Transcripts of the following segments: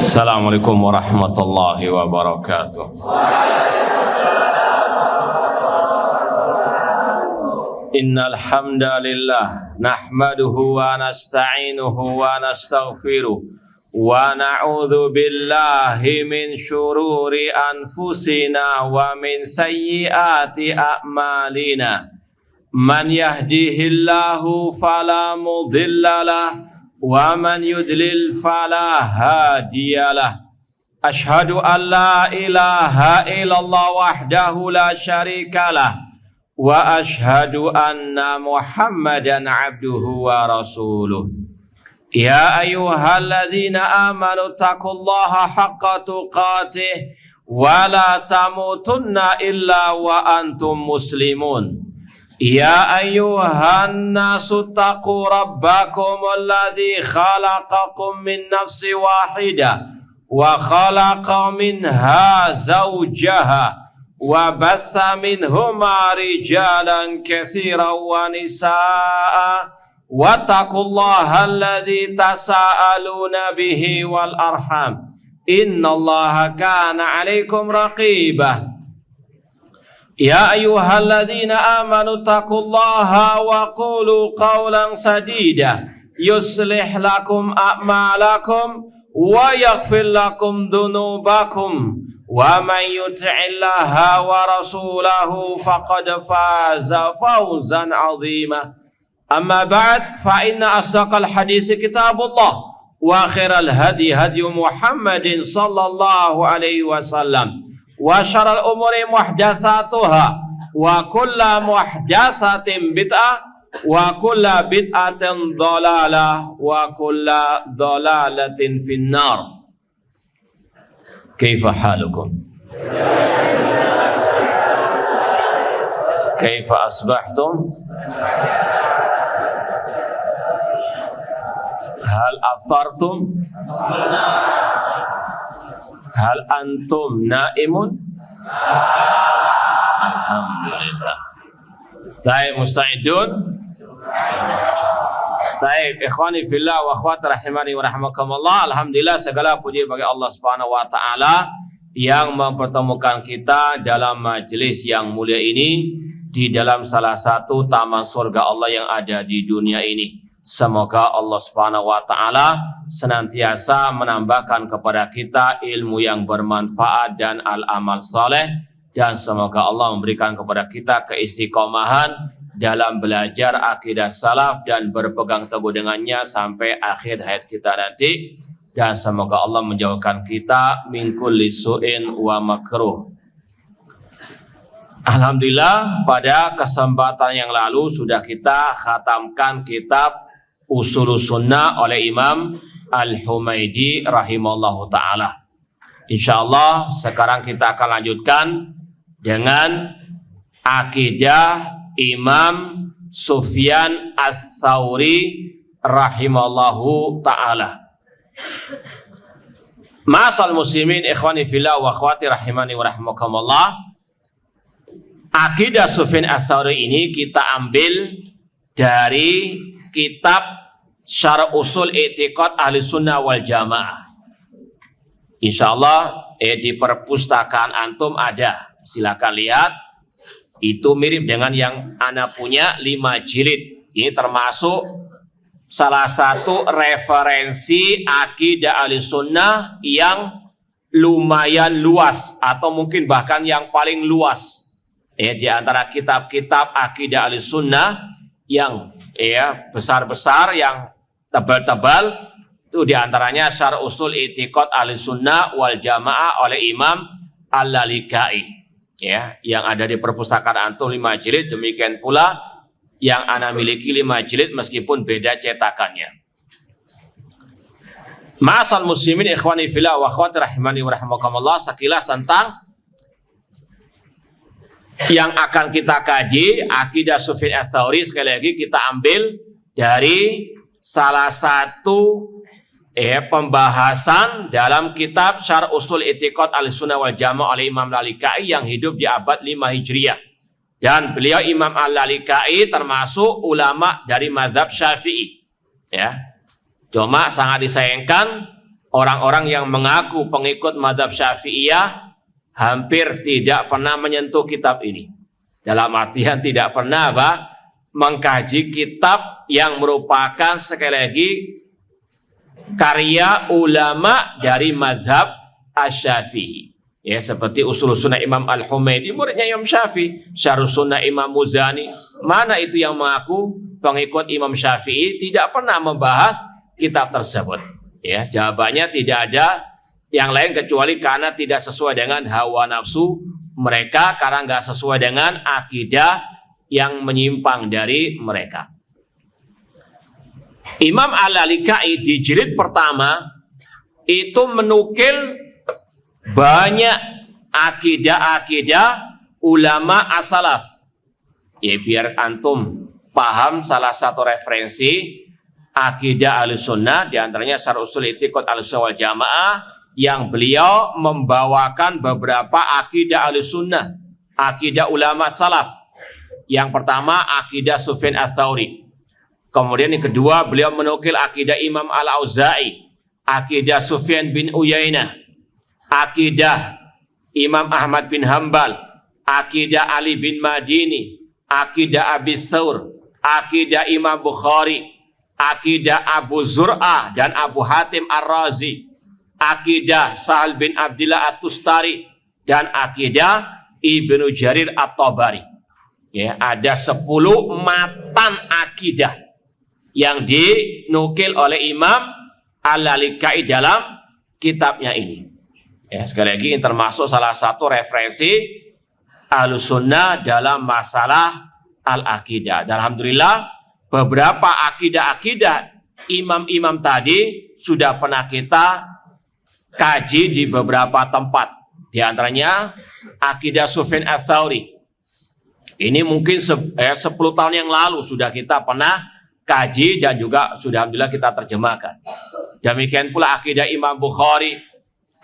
Assalamualaikum warahmatullahi wabarakatuh. Innal hamdalillah nahmaduhu wa nasta'inuhu wa nastaghfiruh wa na'udzu billahi min syururi anfusina wa min sayyiati a'malina. Man yahdihillahu fala mudhillalah wa man yudlil fala hadiyalah. Ashhadu an la ilaha illallah wahdahu la syarikalah wa ashhadu anna Muhammadan abduhu wa rasuluh. Ya ayyuhalladzina amanu taqullaha haqqa tuqatih wa la tamutunna illa wa antum muslimun. Ya ayyuhan nasu taqu rabbakum alladzi khalaqakum min nafsin wahidah wa khalaqa minha zawjaha wa batha minhuma rijalan katsiran wa nisaa wattaqullaha alladzi tasaaluna bihi wal arham innallaha kana 'alaikum raqibah. Ya ayyuhalladzina amanu taqullaha wa qulu qawlan sadida yuslih lakum a'malakum wa yaghfir lakum dhunubakum wa man yuti'illaha wa rasulahu faqad faza fawzan 'azima. Amma ba'd, fa inna asdaqal hadithi kitabullah wa khairal hadi hadi Muhammadin sallallahu alaihi wasallam wa syarrul umuri muhdatsatuha wa kullu muhdatsatin bid'ah wa kullu bid'atin dhalalah wa kullu dhalalatin finnar. Kaifa halukum? Kaifa asbahtum? Hal aftartum? Hal antum naimun? Alhamdulillah. Taib musta'idun? Taib ikhwani fillah wa akhwati rahimani wa rahimakumullah. Alhamdulillah, segala puji bagi Allah Subhanahu wa taala yang mempertemukan kita dalam majelis yang mulia ini di dalam salah satu taman surga Allah yang ada di dunia ini. Semoga Allah Subhanahu wa taala senantiasa menambahkan kepada kita ilmu yang bermanfaat dan al-amal saleh, dan semoga Allah memberikan kepada kita keistiqomahan dalam belajar akidah salaf dan berpegang teguh dengannya sampai akhir hayat kita nanti, dan semoga Allah menjauhkan kita min kulli su'in wa makruh. Alhamdulillah, pada kesempatan yang lalu sudah kita khatamkan kitab Ushulus Sunnah oleh Imam Al-Humaidi rahimallahu ta'ala. InsyaAllah sekarang kita akan lanjutkan dengan akidah Imam Sufyan Ats-Tsauri rahimallahu ta'ala. Ma'asal muslimin ikhwani fillah wa akhwati rahimani wa rahimakumullah. Akidah Sufyan Ats-Tsauri ini kita ambil dari kitab Syarh Usul I'tiqad Ahli Sunnah wal Jamaah. InsyaAllah di perpustakaan antum ada, silakan lihat. Itu mirip dengan yang ana punya 5 jilid. Ini termasuk salah satu referensi akidah Ahli Sunnah yang lumayan luas, atau mungkin bahkan yang paling luas di antara kitab-kitab akidah Ahli Sunnah yang besar-besar, yang tebal-tebal. Itu diantaranya Syarh Usul I'tiqad Ahli Sunnah wal Jamaah oleh Imam Al-Lalikai, yang ada di perpustakaan antum 5 jilid. Demikian pula yang ana miliki 5 jilid meskipun beda cetakannya. Ma'asal muslimin ikhwani fillah wa akhwati rahimani wa rahimakumullah, sekilas tentang yang akan kita kaji akidah Sufyan Ats-Tsauri. Sekali lagi kita ambil dari salah satu pembahasan dalam kitab Syarh Usul I'tiqad Ahlussunnah wal Jamaah oleh Imam Al-Lalikai yang hidup di abad 5 Hijriah. Dan beliau Imam Al-Lalikai termasuk ulama dari mazhab Syafi'i. Cuma sangat disayangkan orang-orang yang mengaku pengikut mazhab Syafi'iyah hampir tidak pernah menyentuh kitab ini. Dalam artian tidak pernah mengkaji kitab yang merupakan sekali lagi karya ulama dari mazhab Asy-Syafi'i. Ya, seperti Ushul Sunnah Imam Al-Humaidi, muridnya Imam Syafi'i, Syarh Sunnah Imam Muzani. Mana itu yang mengaku pengikut Imam Syafi'i tidak pernah membahas kitab tersebut? Ya, jawabannya tidak ada yang lain kecuali karena tidak sesuai dengan hawa nafsu mereka, karena nggak sesuai dengan akidah yang menyimpang dari mereka. Imam Al-Lalikai di jilid pertama itu menukil banyak akidah-akidah ulama as-salaf. Ya, biar antum paham salah satu referensi akidah Ahlussunnah, di antaranya Syarh Ushul I'tiqad Ahlussunnah wal Jamaah, yang beliau membawakan beberapa akidah Ahlussunnah, akidah ulama salaf. Yang pertama akidah Sufyan Ats-Tsauri. Kemudian yang kedua beliau menukil akidah Imam Al-Auza'i, akidah Sufyan bin Uyainah, akidah Imam Ahmad bin Hambal, akidah Ali bin Madini, akidah Abi Thawr, akidah Imam Bukhari, akidah Abu Zur'ah dan Abu Hatim Ar-Razi, akidah Sahal bin Abdillah At-Tustari, dan akidah Ibnu Jarir At-Tabari. Ya, ada 10 matan akidah yang dinukil oleh Imam Al-Lalikai dalam kitabnya ini. Ya, sekali lagi ini termasuk salah satu referensi Ahlussunnah dalam masalah al-akidah. Dan alhamdulillah beberapa akidah-akidah imam-imam tadi sudah pernah kita kaji di beberapa tempat. Di antaranya akidah Sufyan Ats-Tsauri. Ini mungkin 10 tahun yang lalu sudah kita pernah kaji dan juga sudah alhamdulillah kita terjemahkan. Demikian pula akidah Imam Bukhari,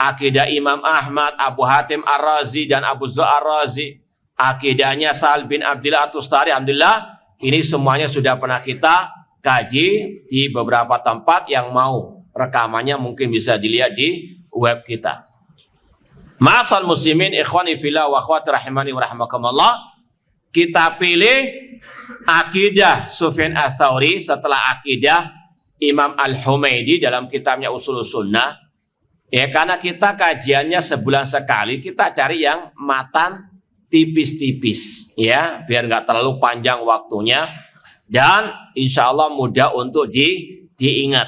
akidah Imam Ahmad, Abu Hatim Ar-Razi dan Abu Zur'ah Ar-Razi, akidahnya Sahal bin Abdillah At-Tustari. Alhamdulillah ini semuanya sudah pernah kita kaji di beberapa tempat. Yang mau rekamannya mungkin bisa dilihat di web kita. Ma'asal muslimin ikhwani fillah wa akhwati rahimani wa rahimakumullah. Kita pilih akidah Sufyan Ats-Tsauri setelah akidah Imam Al-Humaidi dalam kitabnya Ushul Sunnah. Ya, karena kita kajiannya sebulan sekali, kita cari yang matan tipis-tipis, ya, biar nggak terlalu panjang waktunya dan insya Allah mudah untuk diingat.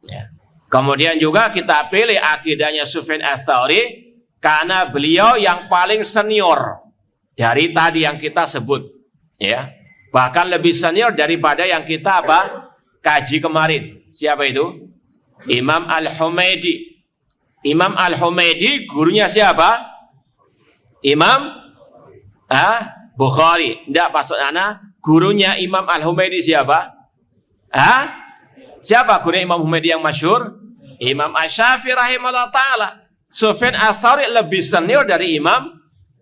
Ya. Kemudian juga kita pilih akidahnya Sufyan Ats-Tsauri karena beliau yang paling senior dari tadi yang kita sebut, ya, bahkan lebih senior daripada yang kita kaji kemarin. Siapa itu? Imam Al-Humaidi. Imam Al-Humaidi gurunya siapa? Imam Bukhari. Tidak, maksud anak gurunya Imam Al-Humaidi siapa? Siapa gurunya Imam Humaidi yang masyhur? Imam Asy-Syafi'i rahimahullah ta'ala. Sufyan Ats-Tsauri lebih senior dari Imam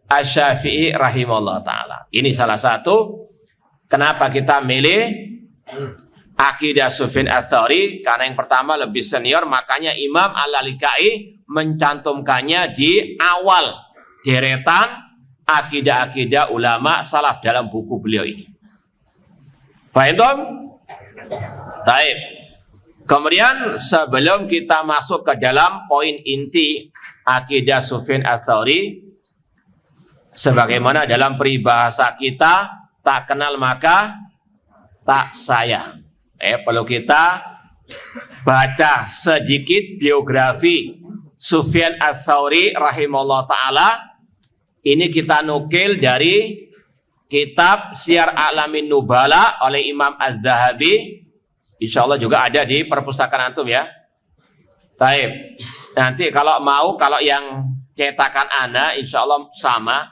Asy-Syafi'i rahimahullah ta'ala. Ini salah satu kenapa kita milih akidah Sufyan Ats-Tsauri, karena yang pertama lebih senior, makanya Imam Al-Lalikai mencantumkannya di awal deretan akidah-akidah ulama salaf dalam buku beliau ini. Fahim dong? Baik. Kemudian sebelum kita masuk ke dalam poin inti akidah Sufyan Ats-Tsauri, sebagaimana dalam peribahasa kita, tak kenal maka tak sayang. Perlu kita baca sedikit biografi Sufyan Ats-Tsauri rahimahullah ta'ala. Ini kita nukil dari kitab Syiar A'lamin Nubala oleh Imam Az-Zahabi. Insya Allah juga ada di perpustakaan antum, ya. Taib. Nanti kalau mau, kalau yang cetakan anak insya Allah sama.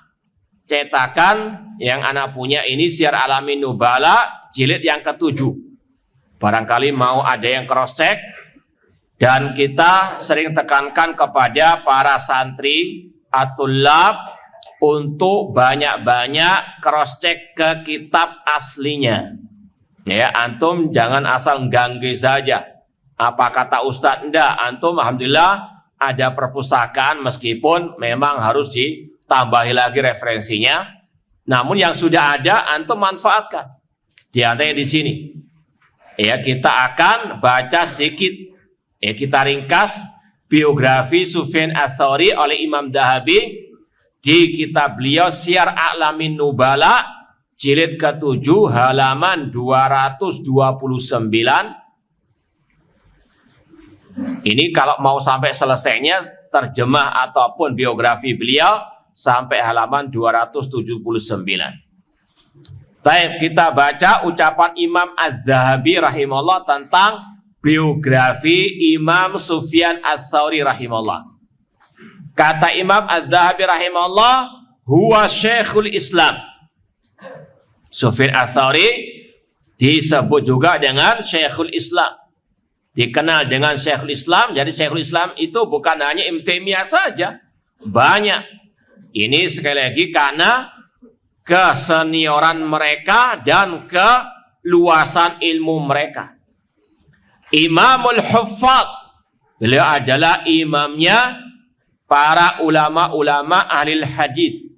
Cetakan yang anak punya ini Syiar A'lamin Nubala jilid yang ke-7. Barangkali mau ada yang cross check. Dan kita sering tekankan kepada para santri at-tullab untuk banyak-banyak cross check ke kitab aslinya. Ya, antum jangan asal gangge saja. Apa kata Ustadz? Enggak, antum alhamdulillah ada perpustakaan meskipun memang harus ditambahi lagi referensinya. Namun yang sudah ada antum manfaatkan. Di antaranya di sini. Ya, kita akan baca sedikit. Ya, kita ringkas biografi Sufyan Ats-Tsauri oleh Imam Dzahabi di kitab beliau Syiar A'lamin Nubala jilid ke-7 halaman 229. Ini kalau mau sampai selesainya terjemah ataupun biografi beliau sampai halaman 279. Baik, kita baca ucapan Imam Az-Zahabi rahimahullah tentang biografi Imam Sufyan Ats-Tsauri rahimahullah. Kata Imam Az-Zahabi rahimahullah, huwa Syekhul Islam. Sufyan Ats-Tsauri disebut juga dengan Syekhul Islam. Dikenal dengan Syekhul Islam. Jadi Syekhul Islam itu bukan hanya Ibnu Taimiyah saja. Banyak. Ini sekali lagi karena kesenioran mereka dan keluasan ilmu mereka. Imamul Huffaz. Beliau adalah imamnya para ulama-ulama ahli hadis.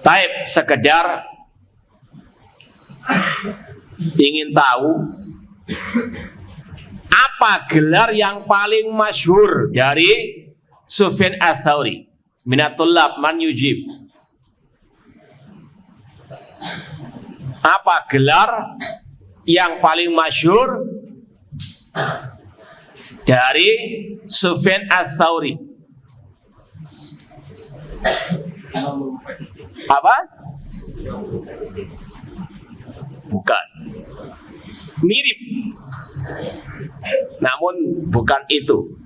Taib, sekedar ingin tahu apa gelar yang paling masyhur dari Sufyan Ats-Tsauri? Minatullab man yujib. Apa gelar yang paling masyhur dari Sufyan Ats-Tsauri? Apa? Bukan. Mirip. Namun bukan itu.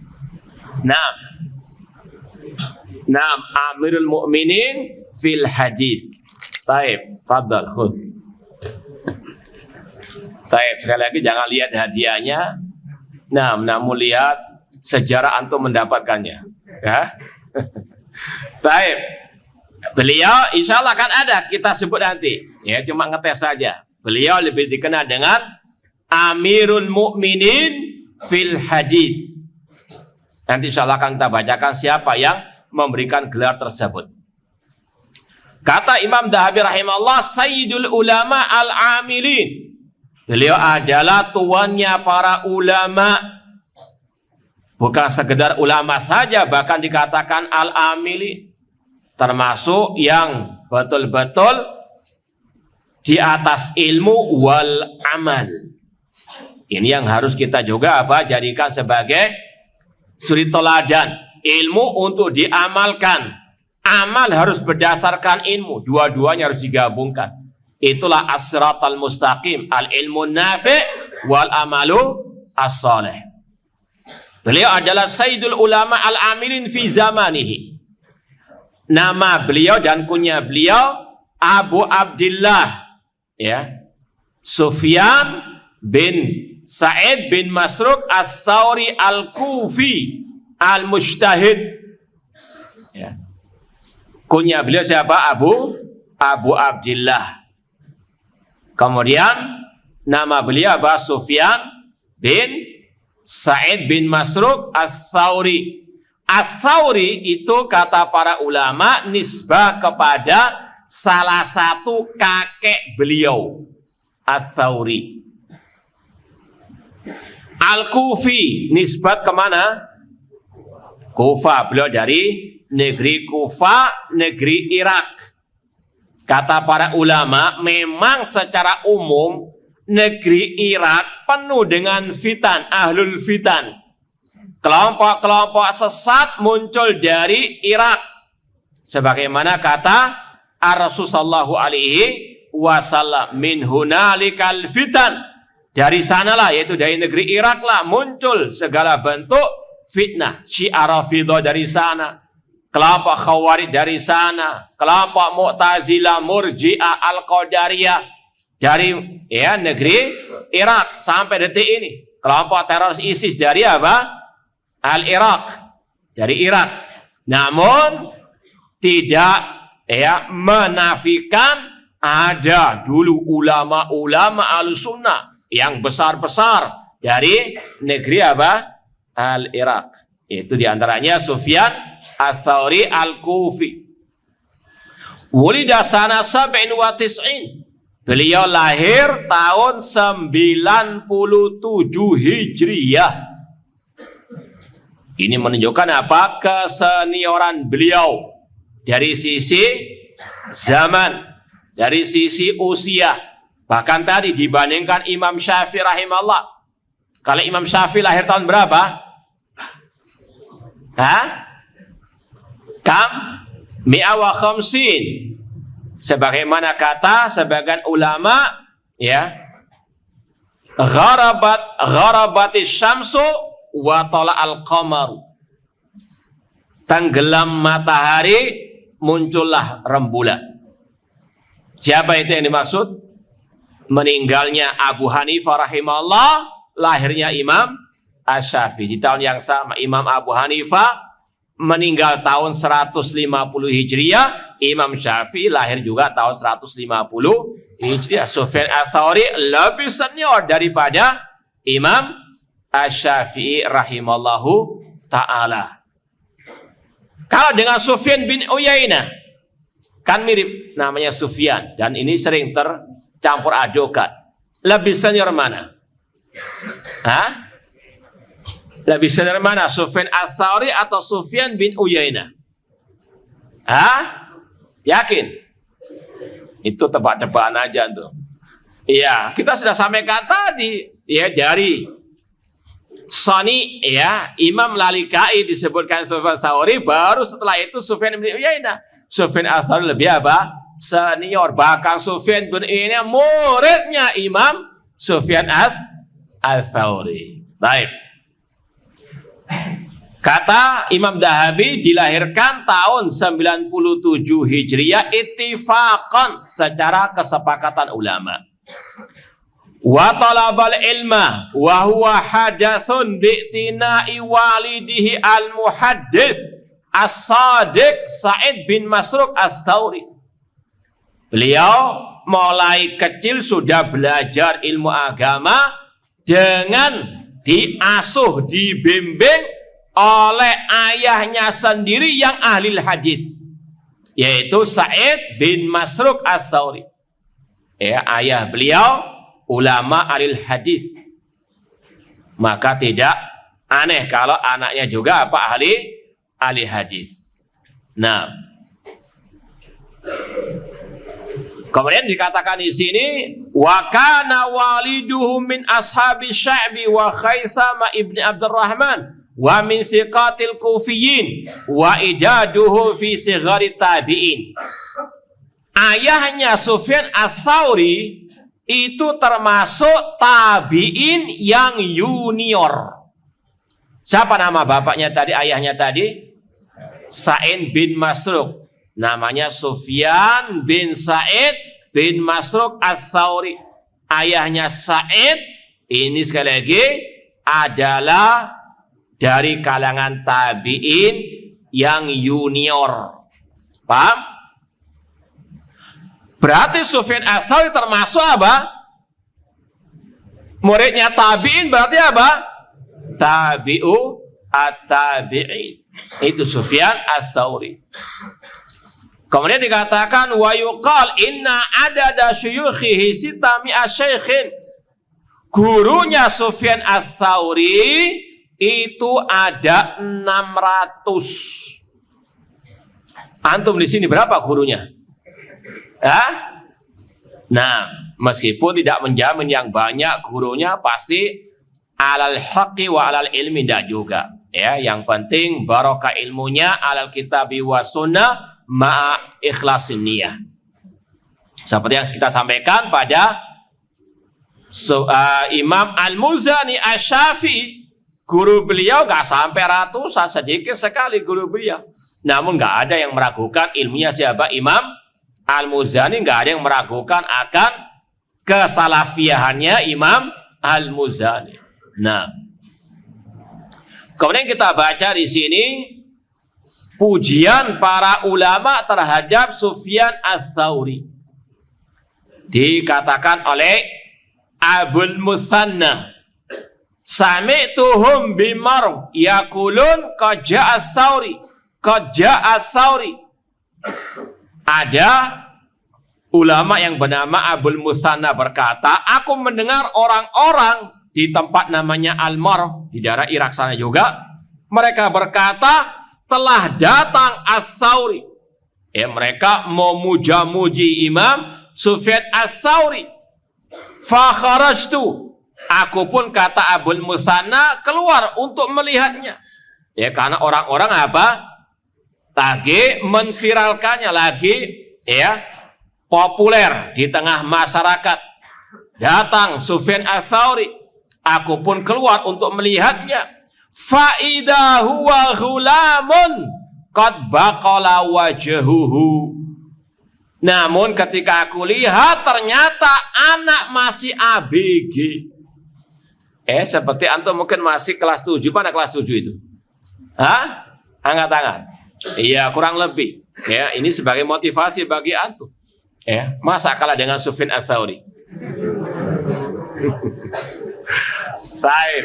Naam Amirul Mukminin fil hadis. Taib, fadhal, khud. Taib, sekali lagi jangan lihat hadiahnya. Namun lihat sejarah antum mendapatkannya. Ya. Taib. Beliau insya Allah akan ada, kita sebut nanti. Ya, cuma ngetes saja. Beliau lebih dikenal dengan Amirul Mukminin fil hadis. Nanti insya Allah akan kita bacakan siapa yang memberikan gelar tersebut. Kata Imam Dzahabi rahimahullah, Sayyidul Ulama al-Amilin. Beliau adalah tuannya para ulama. Bukan sekedar ulama saja, bahkan dikatakan al-Amilin. Termasuk yang betul-betul di atas ilmu wal amal. Ini yang harus kita juga jadikan sebagai suri teladan. Ilmu untuk diamalkan. Amal harus berdasarkan ilmu. Dua-duanya harus digabungkan. Itulah as-siratal mustaqim. Al-ilmu nafi' wal amalu as-salih. Beliau adalah Sayyidul Ulama al-Amilin fi zamanihi. Nama beliau dan kunyah beliau Abu Abdillah, ya, Sufyan bin Sa'id bin Masruq Ats-Tsauri Al-Kufi Al-Mujtahid. Ya. Kunyah beliau siapa? Abu Abdillah. Kemudian nama beliau Sufyan bin Sa'id bin Masruq Ats-Tsauri. Ats-Tsauri itu kata para ulama nisbah kepada salah satu kakek beliau, Ats-Tsauri. Al-Kufi nisbat kemana? Kufa. Beliau dari negeri Kufa, negeri Irak. Kata para ulama, memang secara umum negeri Irak penuh dengan fitan, ahlul fitan. Kelompok-kelompok sesat muncul dari Irak. Sebagaimana kata Rasulullah sallallahu alaihi wasallam, min hunalikal fitan. Dari sanalah, yaitu dari negeri Irak lah muncul segala bentuk fitnah. Syiah Rafidhah dari sana, kelompok Khawarij dari sana, kelompok Mu'tazilah, Murji'ah, Al-Qadariyah dari negeri Irak sampai detik ini. Kelompok teroris ISIS dari apa? Al-Irak, dari Irak. Namun tidak menafikan ada dulu ulama-ulama Ahlussunnah yang besar-besar dari negeri apa? Al-Iraq. Itu diantaranya Sufyan Ats-Tsauri Al-Kufi. Wulida sana 97. Beliau lahir tahun 97 Hijriyah. Ini menunjukkan apa? Kesenioran beliau dari sisi zaman, dari sisi usia. Bahkan tadi dibandingkan Imam Syafi'i rahimahullah. Kalau Imam Syafi'i lahir tahun berapa? Kam? Mi'a wa khamsin. Sebagaimana kata sebagian ulama, ya, gharabatis syamsu wa tala'al qamaru. Tenggelam matahari, muncullah rembulan. Siapa itu yang dimaksud? Meninggalnya Abu Hanifah rahimahullah, lahirnya Imam Asy-Syafi'i. Di tahun yang sama Imam Abu Hanifah meninggal tahun 150 Hijriah, Imam Syafi'i lahir juga tahun 150 Hijriah. Sufyan Ats-Tsauri lebih senior daripada Imam Asy-Syafi'i rahimallahu ta'ala. Kalau dengan Sufyan bin Uyainah, kan mirip, namanya Sufyan, dan ini sering tercampur adukan. Lebih senior mana? Lebih senior mana? Sufyan Ats-Tsauri atau Sufyan bin Uyainah? Yakin? Itu tebak-tebakan aja tuh. Iya, kita sudah sampaikan tadi, ya, dari Sani, ya, Imam Lalikai disebutkan Sufyan Ats-Tsauri, baru setelah itu Sufyan bin Uyainah. Sufyan Ats-Tsauri lebih apa? Senior. Bahkan Sufyan bin Uyainah muridnya Imam Sufyan Ats-Tsauri. Baik. Kata Imam Dahabi dilahirkan tahun 97 Hijriah ittifaqan, secara kesepakatan ulama. Wa talabal ilma wa huwa hadathun bi'tina'i walidihi al-muhaddits as-sadiq Sa'id bin Masruq Ats-Tsauri. Beliau mulai kecil sudah belajar ilmu agama dengan diasuh, dibimbing oleh ayahnya sendiri yang ahli hadis, yaitu Sa'id bin Masruq Ats-Tsauri. Ya, ayah beliau ulama ahli hadis. Maka tidak aneh kalau anaknya juga apa? Ahli hadis. Nah, kemudian dikatakan di sini, wa kana waliduhu min ashabi Sya'bi wa Khaisama ibni Abdurrahman wa min thiqatil kufiyin wa idaduhu fi sighari tabi'in. Ayahnya Sufyan Ats-Tsauri itu termasuk tabi'in yang junior. Siapa nama bapaknya tadi, ayahnya tadi? Sa'id bin Masruq. Namanya Sufyan bin Sa'id bin Masruq Ats-Tsauri. Ayahnya Sa'id ini sekali lagi adalah dari kalangan tabi'in yang junior. Paham? Berarti Sufyan Ats-Tsauri termasuk apa? Muridnya tabi'in, berarti apa? Tabi'u at-tabi'in. Itu Sufyan Ats-Tsauri. Kemudian dikatakan wa yuqal inna adada syuyukhihi sitami'a syaikhin. Gurunya Sufyan Ats-Tsauri itu ada 600. Antum di sini berapa gurunya? Nah, meskipun tidak menjamin yang banyak gurunya pasti alal haqqi wa alal ilmi, tidak juga. Ya, yang penting barokah ilmunya alal kitabi wa sunnah ma'a ikhlasin niyah. Seperti yang kita sampaikan pada Imam Al-Muzani Asy-Syafi'i, guru beliau gak sampai ratusan, sedikit sekali guru beliau. Namun gak ada yang meragukan ilmunya siapa? Imam Al-Muzani. Gak ada yang meragukan akan kesalafiyahannya Imam Al-Muzani. Nah, kemudian kita baca di sini pujian para ulama terhadap Sufyan Ats-Tsauri. Dikatakan oleh Abul Muthanna sami'tuhum bimar yaqulun qad ja'a Tsauri. Ada ulama yang bernama Abul Muthanna berkata, aku mendengar orang-orang di tempat namanya Al-Marw di daerah Irak sana juga, mereka berkata telah datang Ats-Tsauri. Mereka memuja-muji Imam Sufyan Ats-Tsauri. Fa kharajtu, aku pun kata Abul Muthanna keluar untuk melihatnya. Karena orang-orang apa? Lagi menviralkannya, lagi populer di tengah masyarakat. Datang Sufyan Ats-Tsauri, aku pun keluar untuk melihatnya. Fa idza huwa ghulamun qad baqala wajhuhu. Namun ketika aku lihat ternyata anak masih ABG. Seperti antum mungkin masih kelas 7, mana kelas 7 itu? Angkat tangan. Iya, kurang lebih. Ini sebagai motivasi bagi antum. Masa kalah dengan Sufyan Ats-Tsauri? Baik.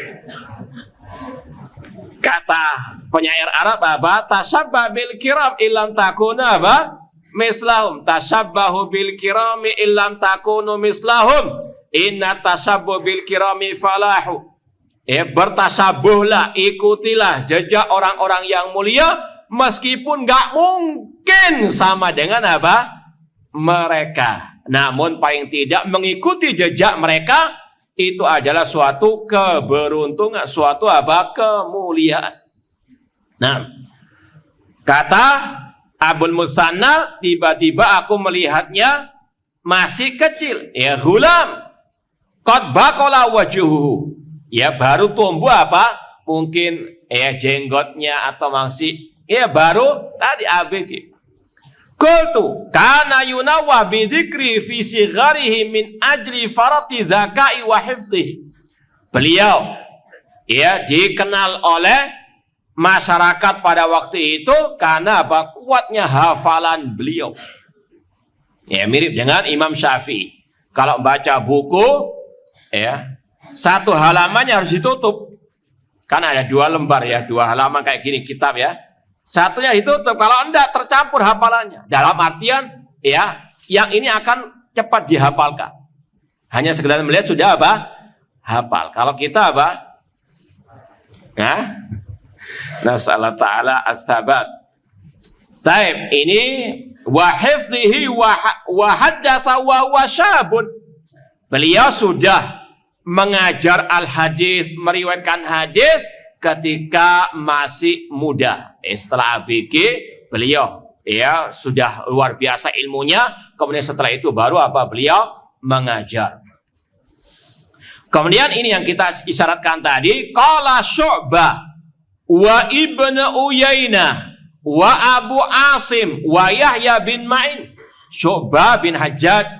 Kata penyair Arab apa? Tasabba bil kiram illam takuna apa? Mislahum. Tasabbahu bil kirami illam takunu mislahum. Inna tasabbu bil kirami falahu. Bertasabuhlah, ikutilah jejak orang-orang yang mulia, meskipun gak mungkin sama dengan apa? Mereka. Namun paling tidak mengikuti jejak mereka itu adalah suatu keberuntungan, suatu apa? Kemuliaan. Nah, kata Abul Muthanna, tiba-tiba aku melihatnya masih kecil. Ghulam qad baqala wajhuhu. Baru tumbuh apa? Mungkin jenggotnya atau masih baru tadi ABG. Qultu kana yunawwa bi dzikri fi sigharihi min ajli farati dzakai wa hifdhihi. Beliau dikenal oleh masyarakat pada waktu itu karena apa? Kuatnya hafalan beliau. Mirip dengan Imam Syafi'i. Kalau baca buku satu halamannya harus ditutup. Kan ada 2 lembar 2 halaman kayak gini kitab Satunya ditutup, kalau enggak tercampur hafalannya. Dalam artian yang ini akan cepat dihafalkan. Hanya sekedar melihat sudah apa? Hafal. Kalau kita apa? Nasallahu ta'ala as-sabat. Taib, ini wa hifdhihi wa haddatsa wa huwa syabun. Beliau sudah mengajar al-hadis, meriwayatkan hadis ketika masih muda. Setelah ABG beliau sudah luar biasa ilmunya. Kemudian setelah itu baru apa? Beliau mengajar. Kemudian ini yang kita isyaratkan tadi, qala Syu'bah wa Ibnu Uyainah wa Abu Asim wa Yahya bin Ma'in. Syu'bah bin Hajjaj,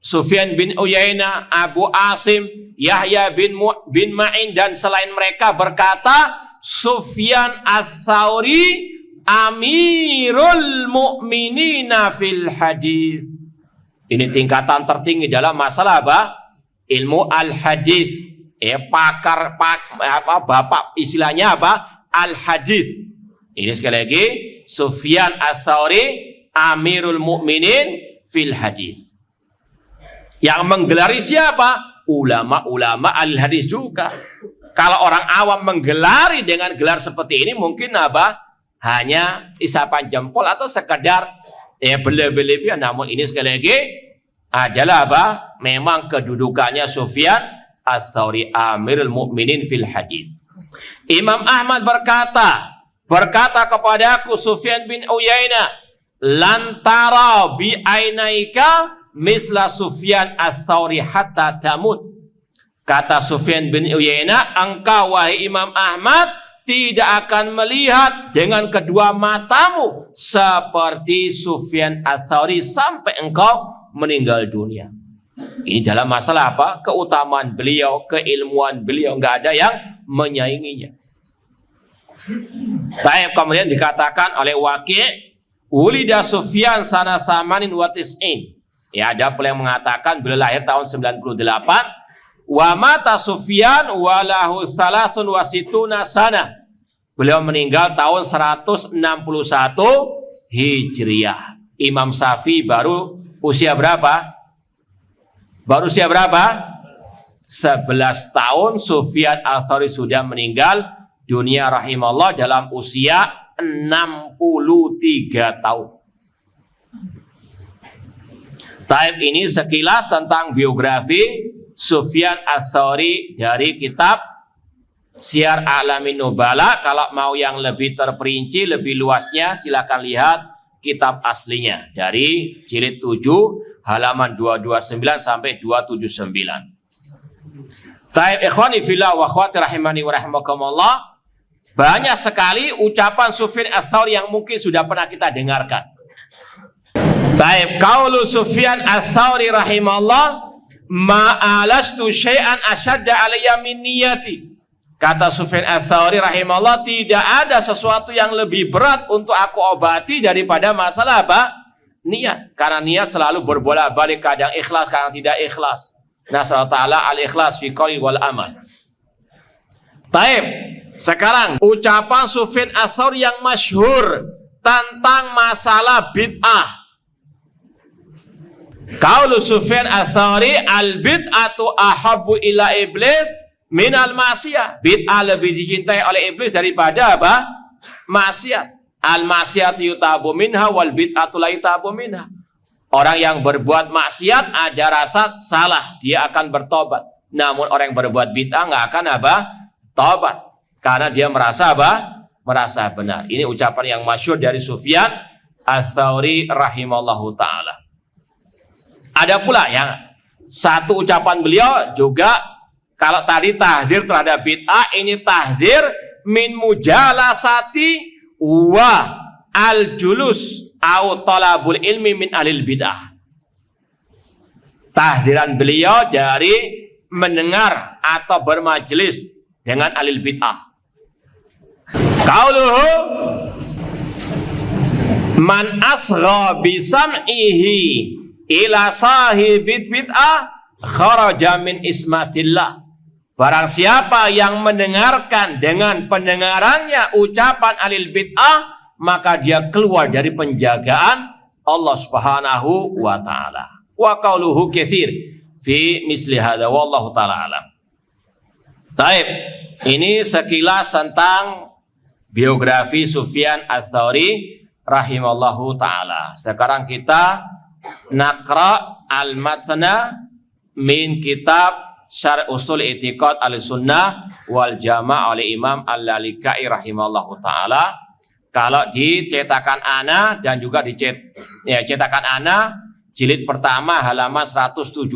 Sufyan bin Uyainah, Abu Asim, Yahya bin Ma'in dan selain mereka berkata, Sufyan Ats-Tsauri Amirul Mu'minina fil hadis. Ini tingkatan tertinggi dalam masalah apa? Ilmu al-hadis. Pakar bapak istilahnya apa? Al-hadis. Ini sekali lagi Sufyan Ats-Tsauri Amirul Mu'minin fil hadis. Yang menggelari siapa? Ulama-ulama al-hadis juga. Kalau orang awam menggelari dengan gelar seperti ini mungkin apa? Hanya isapan jempol atau sekedar berlebihan. Namun ini sekali lagi adalah apa? Memang kedudukannya Sufyan Ats-Tsauri Amirul Mu'minin fil hadis. Imam Ahmad berkata kepadaku Sufyan bin Uyainah, lantara bi ainaika misla Sufyan Ats-Tsauri hatta tamut. Kata Sufyan bin Uyainah, engkau wahai Imam Ahmad tidak akan melihat dengan kedua matamu seperti Sufyan Ats-Tsauri sampai engkau meninggal dunia. Ini dalam masalah apa? Keutamaan beliau, keilmuan beliau, nggak ada yang menyainginya. Tapi kemudian dikatakan oleh Waqi', ulida Sufyan sana samanin wa tis'in. Ada pula yang mengatakan beliau lahir tahun 98. Wa mata Sufyan walahu salasun wasituna sana. Beliau meninggal tahun 161 Hijriah. Imam Syafi'i baru usia berapa? Baru usia berapa? 11 tahun Sufyan Ats-Tsauri sudah meninggal dunia rahimahullah dalam usia 63 tahun. Taib ini sekilas tentang biografi Sufyan Ats-Tsauri dari kitab Syiar A'lamin Nubala. Kalau mau yang lebih terperinci, lebih luasnya silakan lihat kitab aslinya dari jilid 7 halaman 229 sampai 279. Taib ikhwani fillah wa akhwati rahimani wa rahimakumullah, banyak sekali ucapan Sufyan Ats-Tsauri yang mungkin sudah pernah kita dengarkan. Taib qaulu Sufyan Ats-Tsauri rahimahullah, ma'alastu syai'an asyadda alayya min niyati. Kata Sufyan Ats-Tsauri rahimahullah, tidak ada sesuatu yang lebih berat untuk aku obati daripada masalah apa? Niat. Karena niat selalu berbolak-balik, kadang ikhlas, kadang tidak ikhlas. Nasallahu ta'ala al-ikhlas fi qouli wal amal. Taib. Sekarang ucapan Sufyan Ats-Tsauri yang masyhur tentang masalah bid'ah. Qaulu Sufyan Ats-Tsauri, al-bid'atu ahabbu ila iblis minal maksiyah. Bid'ah lebih dicintai oleh iblis daripada apa? Maksiat. Al-maksiyatu yutabu minha wal bid'atu la yutabu minha. Orang yang berbuat maksiat ada rasa salah, dia akan bertobat. Namun orang yang berbuat bid'ah nggak akan apa? Tobat. Karena dia merasa apa? Merasa benar. Ini ucapan yang masyhur dari Sufyan Ats-Tsauri rahimallahu ta'ala. Ada pula yang satu ucapan beliau juga, kalau tadi tahdzir terhadap bid'ah, ini tahdzir min mujalasati wa al-julus au talabul ilmi min alil bid'ah. Tahdziran beliau dari mendengar atau bermajelis dengan alil bid'ah. Qauluhu man asgha bisam'ihi ila sahibid bid'ah kharaja min ismatillah. Barang siapa yang mendengarkan dengan pendengarannya ucapan alil bid'ah, maka dia keluar dari penjagaan Allah Subhanahu wa ta'ala. Wa qauluhu katsir fi misli hadza wallahu ta'ala alam. Taib, ini sekilas tentang biografi Sufyan Ats-Tsauri rahimallahu ta'ala. Sekarang kita naqra al-matna min kitab Syarh Ushul I'tiqad Ahlussunnah wal Jamaah oleh Imam Al-Lalikai rahimallahu ta'ala. Kalau di cetakan ana dan juga di cetakan ana jilid pertama halaman 170.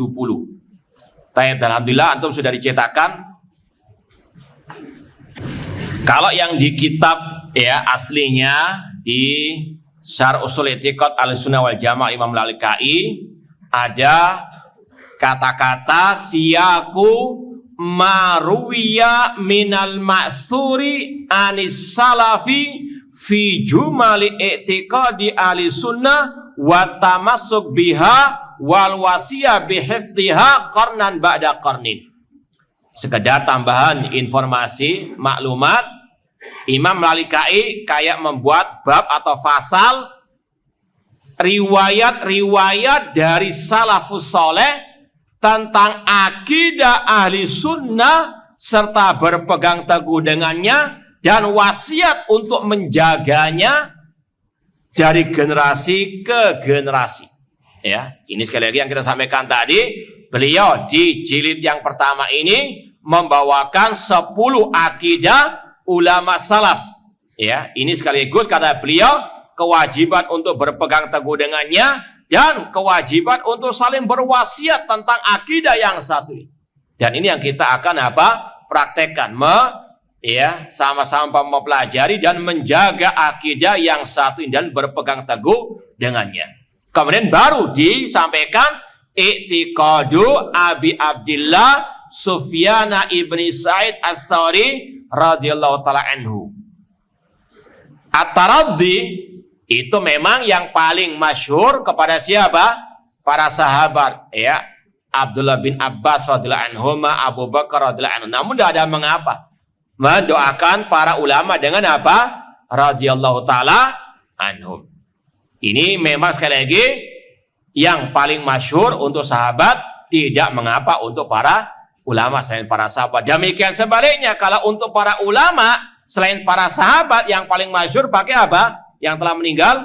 Taib, alhamdulillah antum sudah dicetakkan. Kalau yang di kitab aslinya di Syarh Ushul I'tiqad Ahlussunnah wal Jamaah Imam Al-Lalikai ada kata-kata siyaku maruwiya minal ma'thuri anis salafi fi jumali i'tiqadi ahli sunnah wa tamassuk biha wal wasiyah bihifdhiha qarnan ba'da qarnin. Sekedar tambahan informasi, maklumat, Imam Al-Lalikai kayak membuat bab atau fasal riwayat-riwayat dari salafus soleh tentang akidah ahli sunnah serta berpegang teguh dengannya dan wasiat untuk menjaganya dari generasi ke generasi. Ya, ini sekali lagi yang kita sampaikan tadi, beliau di jilid yang pertama ini membawakan 10 akidah ulama salaf. Ya, ini sekaligus kata beliau kewajiban untuk berpegang teguh dengannya dan kewajiban untuk saling berwasiat tentang akidah yang satu ini. Dan ini yang kita akan praktekkan, sama-sama mempelajari dan menjaga akidah yang satu ini dan berpegang teguh dengannya. Kemudian baru disampaikan i'tiqadu Abi Abdillah Sufyan ibni Sa'id Ats-Tsauri radhiyallahu taala anhu. At-taraddi itu memang yang paling masyhur kepada siapa? Para sahabat, ya. Abdullah bin Abbas radhiyallahu anhuma, Abu Bakar radhiyallahu anhu. Namun tidak ada mengapa mendoakan para ulama dengan apa? Radhiyallahu taala anhum. Ini memang sekali lagi yang paling masyhur untuk sahabat, tidak mengapa untuk para ulama selain para sahabat. Demikian sebaliknya, kalau untuk para ulama selain para sahabat, yang paling masyhur pakai apa? Yang telah meninggal,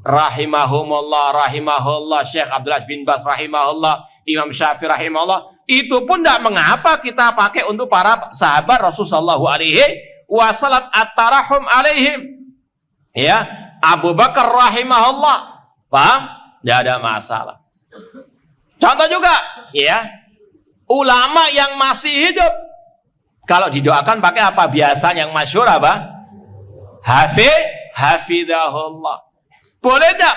rahimahumullah, rahimahullah, Syekh Abdullah bin Baz rahimahullah, Imam Syafi'i rahimahullah. Itu pun tidak mengapa kita pakai untuk para sahabat Rasulullah sallallahu alaihi wasallam, at-tarahum alaihim. Ya, Abu Bakar rahimahullah. Paham? Tidak ada masalah. Contoh juga, ya, ulama yang masih hidup, kalau didoakan pakai apa? Biasa yang masyhur apa? Hafidhahullah. Boleh tidak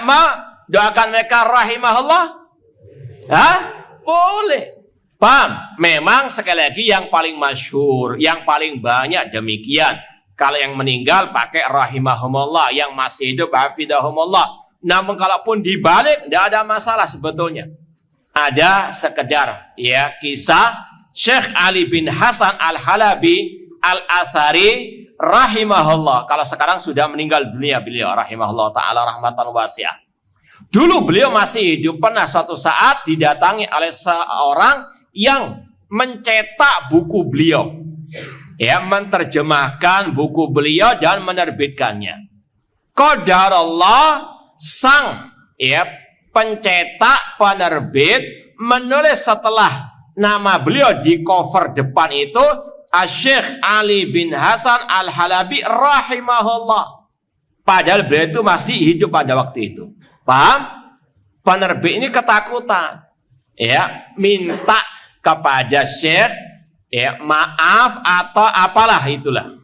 doakan mereka rahimahullah? Hah? Boleh. Paham? Memang sekali lagi yang paling masyhur, yang paling banyak demikian. Kalau yang meninggal pakai rahimahumullah, yang masih hidup hafidhahumullah. Namun kalaupun dibalik, tidak ada masalah sebetulnya. Ada sekedar ya kisah Syekh Ali bin Hasan Al-Halabi Al-Athari rahimahullah. Kalau sekarang sudah meninggal dunia beliau rahimahullah ta'ala rahmatan wasi'ah. Dulu beliau masih hidup, pernah suatu saat didatangi oleh seorang yang mencetak buku beliau, ya, menerjemahkan buku beliau dan menerbitkannya. Qadarullah, sang ya pencetak penerbit menulis setelah nama beliau di cover depan itu Syekh Ali bin Hasan Al-Halabi rahimahullah. Padahal beliau itu masih hidup pada waktu itu. Paham? Penerbit ini ketakutan, ya, minta kepada Syekh ya maaf atau apalah itulah.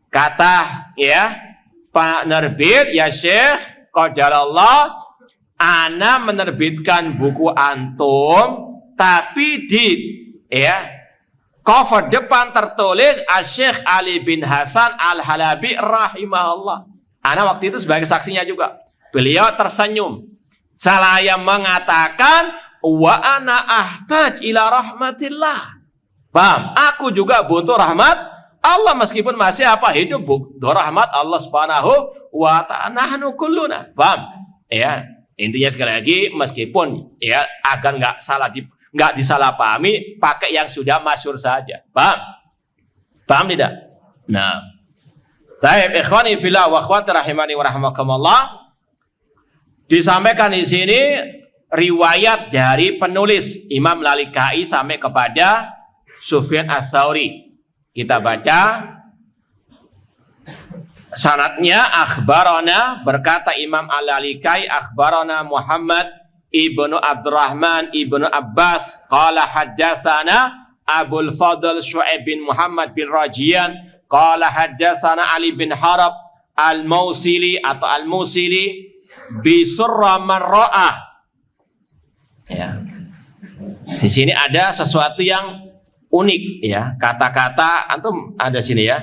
Kata ya penerbit, ya Syekh, qadarullah, ana menerbitkan buku antum, tapi di ya cover depan tertulis Syekh Ali bin Hasan Al-Halabi rahimahullah. Ana waktu itu sebagai saksinya juga. Beliau tersenyum. Saya mengatakan wa ana ahtaj ila rahmatillah. Paham? Aku juga butuh rahmat Allah meskipun masih apa? Hidup, butuh rahmat Allah Subhanahu wa ta'ala. Nahnu kulluna. Paham? Ya, intinya sekali lagi meskipun ya agar nggak disalahpahami, pakai yang sudah masyhur saja. Paham? Paham tidak? Nah, baik ikhwani fillah wa akhwati rahimani wa rahimakumullah. Disampaikan di sini riwayat dari penulis Imam Lalikai sampai kepada Sufyan Ats-Tsauri. Kita baca sanadnya. Akhbarana, berkata Imam Al-Lalikai, akhbarana Muhammad ibnu Abdurrahman ibnu Abbas qala haddatsana Abul Fadl Syu'aib bin Muhammad bin Rajian qala haddatsana Ali bin Harab Al-Mausili atau Al-Musili bi surra man ra'ah. Ya. Di sini ada sesuatu yang unik ya, kata-kata antum ada sini ya.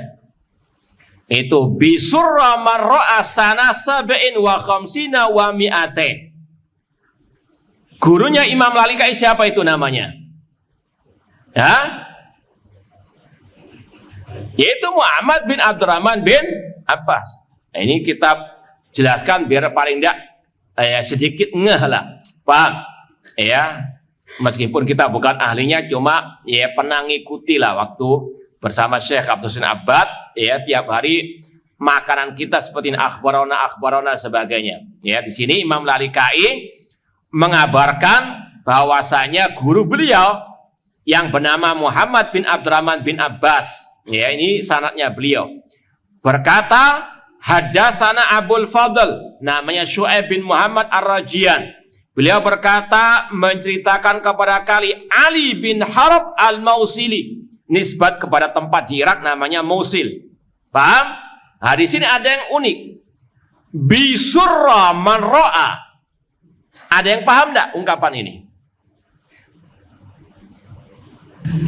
Itu bi surra man ra'a sana sab'in wa khamsina wa mi'atain. Gurunya Imam Lalikai siapa itu namanya? Ya? Yaitu Muhammad bin Abdurrahman bin Abbas. Nah, ini kitab jelaskan biar paling tidak sedikit ngeh lah. Paham? Ya. Meskipun kita bukan ahlinya, cuma ya pernah ngikuti lah waktu bersama Syekh Abdul Husain Abbad, ya tiap hari makanan kita seperti akhbarona sebagainya. Ya, di sini Imam Lalikai mengabarkan bahwasanya guru beliau yang bernama Muhammad bin Abdurrahman bin Abbas, ya ini sanadnya beliau, berkata haddatsana Abul Fadl, namanya Syu'aib bin Muhammad Ar-Rajian. Beliau berkata menceritakan kepada kali Ali bin Harab Al-Mausili, nisbat kepada tempat di Irak namanya Mosul. Paham? Nah, di sini ada yang unik. Bisurra man ra'a. Ada yang paham enggak ungkapan ini?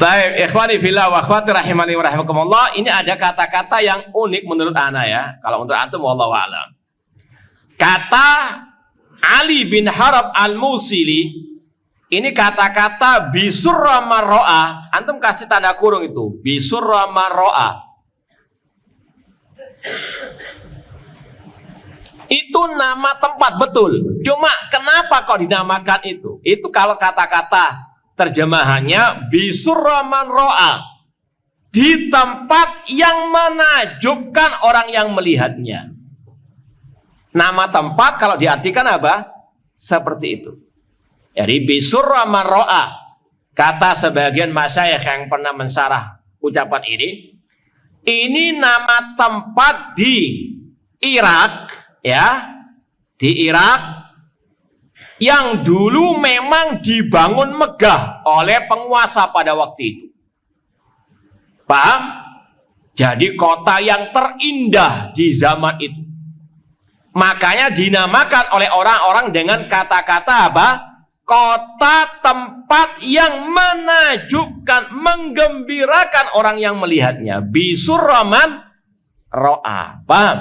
Baik, ikhwani fillah wa akhwati rahimani wa rahimakumullah, ini ada kata-kata yang unik menurut ana ya. Kalau untuk antum wallahu a'lam. Kata Ali bin Harab Al-Musili Ini kata-kata bisurra marro'a. Antum kasih tanda kurung itu. Bisurra marro'a. Itu nama tempat betul. Cuma kenapa kok dinamakan itu? Itu kalau kata-kata terjemahannya bisurra marro'a. Di tempat yang menakjubkan orang yang melihatnya. Nama tempat kalau diartikan apa? Seperti itu. Jadi bisurra marro'a. Kata sebagian masyayikh yang pernah mensarah ucapan ini nama tempat di Irak, ya, di Irak yang dulu memang dibangun megah oleh penguasa pada waktu itu. Paham? Jadi kota yang terindah di zaman itu. Makanya dinamakan oleh orang-orang dengan kata-kata apa? Kota tempat yang menakjubkan, menggembirakan orang yang melihatnya. Bisurra marro'a. Paham?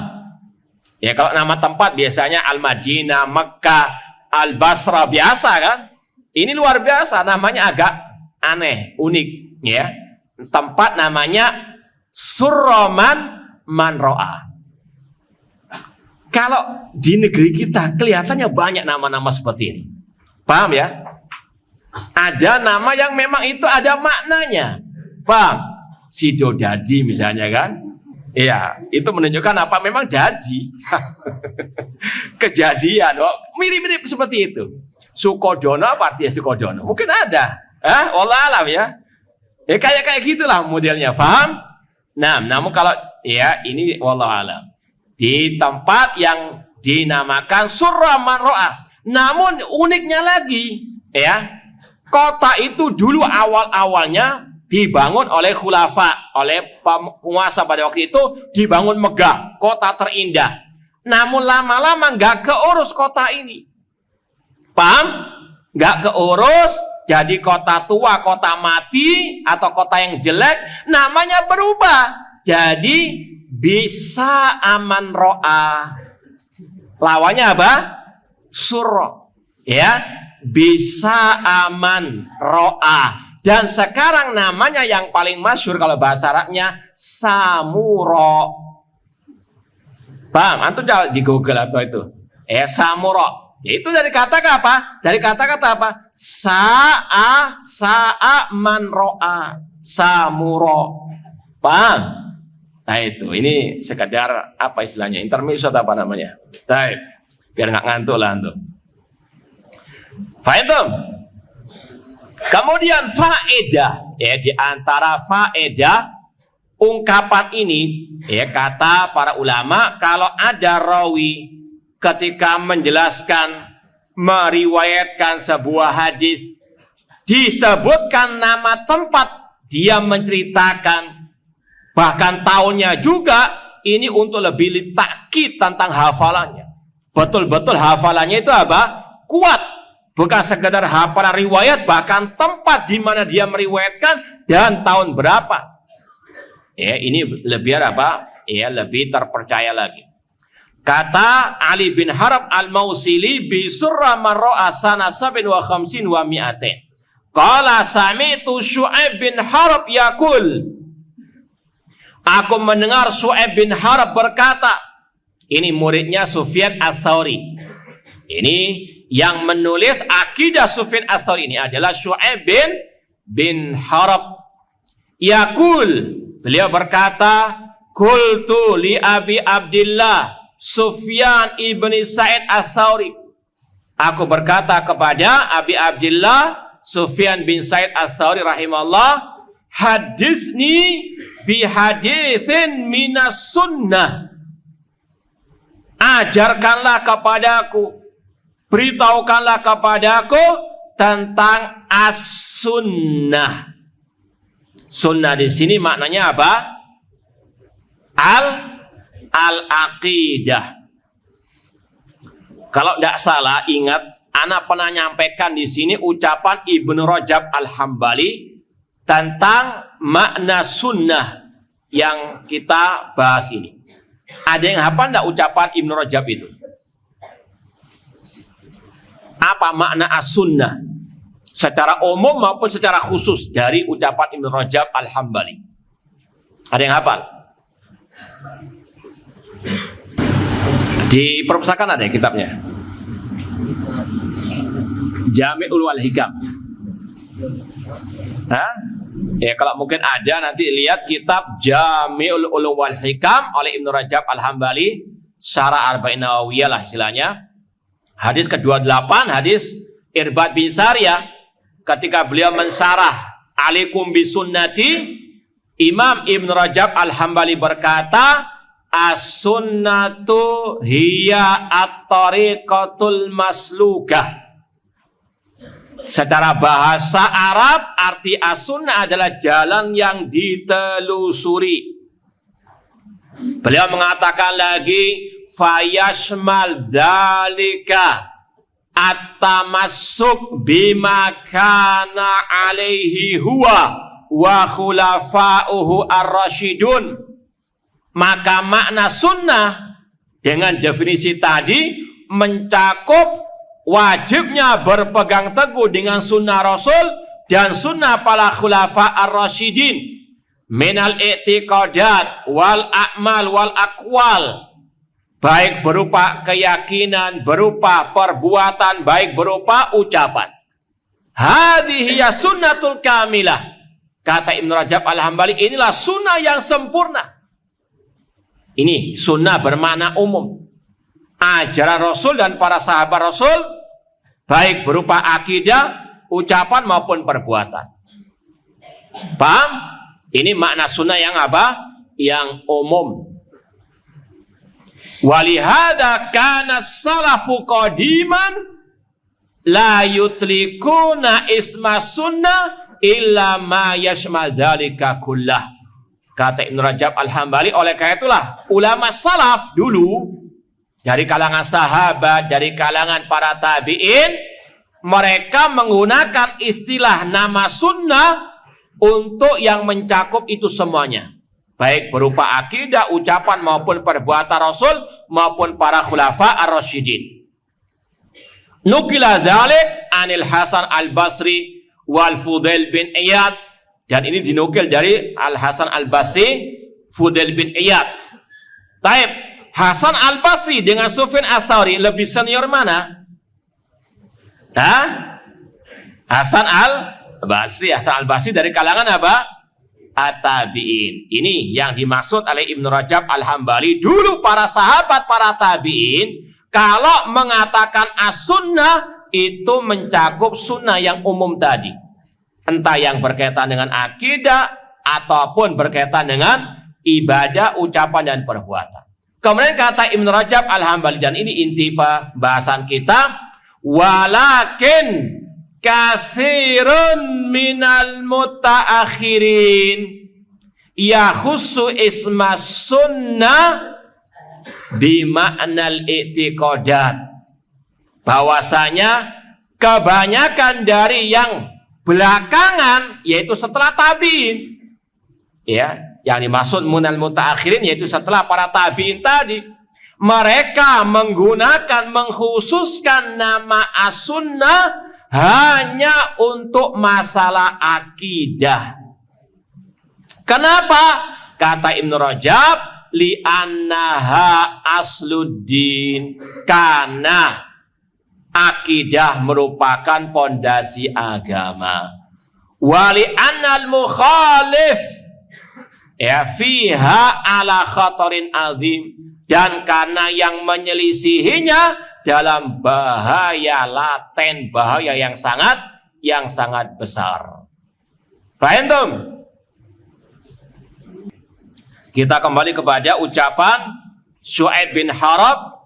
Ya kalau nama tempat biasanya Al-Madinah, Mekkah, Al-Basra biasa kan? Ini luar biasa, namanya agak aneh, unik, ya. Tempat namanya surra marro'a. Kalau di negeri kita kelihatannya banyak nama-nama seperti ini. Paham ya? Ada nama yang memang itu ada maknanya. Paham? Sidodadi misalnya kan? Iya, itu menunjukkan apa? Memang jadi. Kejadian. Oh, mirip-mirip seperti itu. Sukodono apa artinya Sukodono? Mungkin ada. Wallah alam ya. Ya kayak gitulah modelnya. Paham? Nah, namun kalau ya ini wallah alam. Di tempat yang dinamakan surra marro'a. Namun uniknya lagi, ya, kota itu dulu awal-awalnya dibangun oleh khulafa, oleh penguasa pada waktu itu, dibangun megah, kota terindah. Namun lama-lama nggak keurus kota ini. Paham? Nggak keurus, jadi kota tua, kota mati, atau kota yang jelek, namanya berubah. Jadi bisa aman ro'ah. Lawannya apa? Surra, ya, bisa aman ro'ah. Dan sekarang namanya yang paling masyhur kalau bahasa Arabnya Samuro. Paham? Antum jangan di Google atau itu. Samuro. Ya, itu dari kata apa? Dari kata-kata apa? Sa'a man ro'a. Samuro. Paham? Nah itu, ini sekedar apa istilahnya? Intermezzo atau apa namanya? Baik. Biar nggak ngantuk lah antum. Faham? Kemudian faedah, ya, di antara faedah ungkapan ini, ya, kata para ulama, kalau ada rawi ketika menjelaskan, meriwayatkan sebuah hadis, disebutkan nama tempat, dia menceritakan bahkan tahunnya juga, ini untuk lebih takkid tentang hafalannya. Betul-betul hafalannya itu apa? Kuat. Bukan sekedar hafalan riwayat, bahkan tempat di mana dia meriwayatkan dan tahun berapa. Ya, ini lebih apa? Ya, lebih terpercaya lagi. Kata Ali bin Harb al-Mausili bi surra marro'a sana 57 wa mi'atain. Qala sami'tu Syu'aib bin Harb yaqul. Aku mendengar Syu'aib bin Harb berkata, ini muridnya Sufyan Ats-Tsauri. Ini yang menulis akidah Sufyan Ats-Tsauri ini adalah Syu'aib bin Harb. Yaqul, beliau berkata, qultu li Abi Abdillah Sufyan ibni Sa'id Ats-Tsauri. Aku berkata kepada Abi Abdillah Sufyan bin Sa'id Ats-Tsauri rahimahullah, haditsni bi haditsin minas sunnah. Ajarkanlah kepadaku, beritahukanlah kepadaku tentang as-sunnah. Sunnah di sini maknanya apa? Al-aqidah. Kalau tidak salah, ingat, anak pernah nyampaikan di sini ucapan Ibnu Rajab Al-Hambali tentang makna sunnah yang kita bahas ini. Ada yang hafal enggak ucapan Ibnu Rajab itu? Apa makna as-sunnah? secara umum maupun secara khusus dari ucapan Ibnu Rajab Al-Hambali. Ada yang hafal? Di perpustakaan ada ya kitabnya? Jami'ul wal Hikam. Hah? Ya kalau mungkin ada, nanti lihat kitab Jami'ul Ulum wal Hikam oleh Ibnu Rajab Al-Hambali, Syarah Arba'in Nawawiyah lah istilahnya. Hadis ke-28, hadis Irbad bin Sariyah, ketika beliau mensyarah alaikum bisunnati, Imam Ibnu Rajab Al-Hambali berkata, as-sunnatu hiya at-tariqatul maslukah. Secara bahasa Arab, arti as-sunnah adalah jalan yang ditelusuri. Beliau mengatakan lagi, fayashmal dzalika at-tamassuk bima kana alaihi huwa wa khulafa'uhu ar-rasyidun. Maka makna sunnah dengan definisi tadi mencakup wajibnya berpegang teguh dengan sunnah Rasul dan sunnah para khulafa ar-rasyidin minal i'tiqadat wal a'mal wal aqwal, baik berupa keyakinan, berupa perbuatan, baik berupa ucapan. Hadhihi ya sunnatul kamilah. Kata Ibnu Rajab Al-Hambali, inilah sunnah yang sempurna. Ini sunnah bermakna umum. Ajaran Rasul dan para sahabat Rasul, baik berupa akidah, ucapan maupun perbuatan. Paham? Ini makna sunnah yang apa? Yang umum. Walihada kana salafu qadiman la yutlikuna isma sunnah illa ma yashmal dzalika kullah. Kata Ibnu Rajab Al-Hambali, oleh karena itulah ulama salaf dulu dari kalangan sahabat, dari kalangan para tabi'in, mereka menggunakan istilah nama sunnah untuk yang mencakup itu semuanya, baik berupa akidah, ucapan maupun perbuatan Rasul maupun para khulafa ar-rasyidin. Nukila dzalik anil Hasan Al-Basri wal Fudail bin Iyad, dan ini dinukil dari Al-Hasan Al-Basri, Fudail bin Iyad. Taib, Hasan Al-Basri dengan Sufyan Ats-Tsauri lebih senior mana? Hasan Al-Basri. Hasan Al-Basri dari kalangan apa? At-tabi'in. Ini yang dimaksud oleh Ibnu Rajab Al-Hambali. Dulu para sahabat, para tabi'in, kalau mengatakan as-sunnah, itu mencakup sunnah yang umum tadi. Entah yang berkaitan dengan akidah, ataupun berkaitan dengan ibadah, ucapan, dan perbuatan. Kemudian kata Ibnu Rajab Al-Hambali, dan ini inti bahasan kita, walakin katsirun minal mutaakhirin yakhussu isma sunnah bima'nal i'tiqadat. Bahwasanya kebanyakan dari yang belakangan, yaitu setelah tabi'in, ya, yang dimaksud minal mutaakhirin yaitu setelah para tabi'in tadi, mereka mengkhususkan nama as-sunnah hanya untuk masalah akidah. Kenapa? Kata Ibnu Rajab, li'annaha asluddin, karena akidah merupakan pondasi agama. Wali annal mukhalif ya fiha ala khatarin azim, dan karena yang menyelisihinya dalam bahaya laten, bahaya yang sangat besar. Paham tum? Kita kembali kepada ucapan Syu'aib bin Harab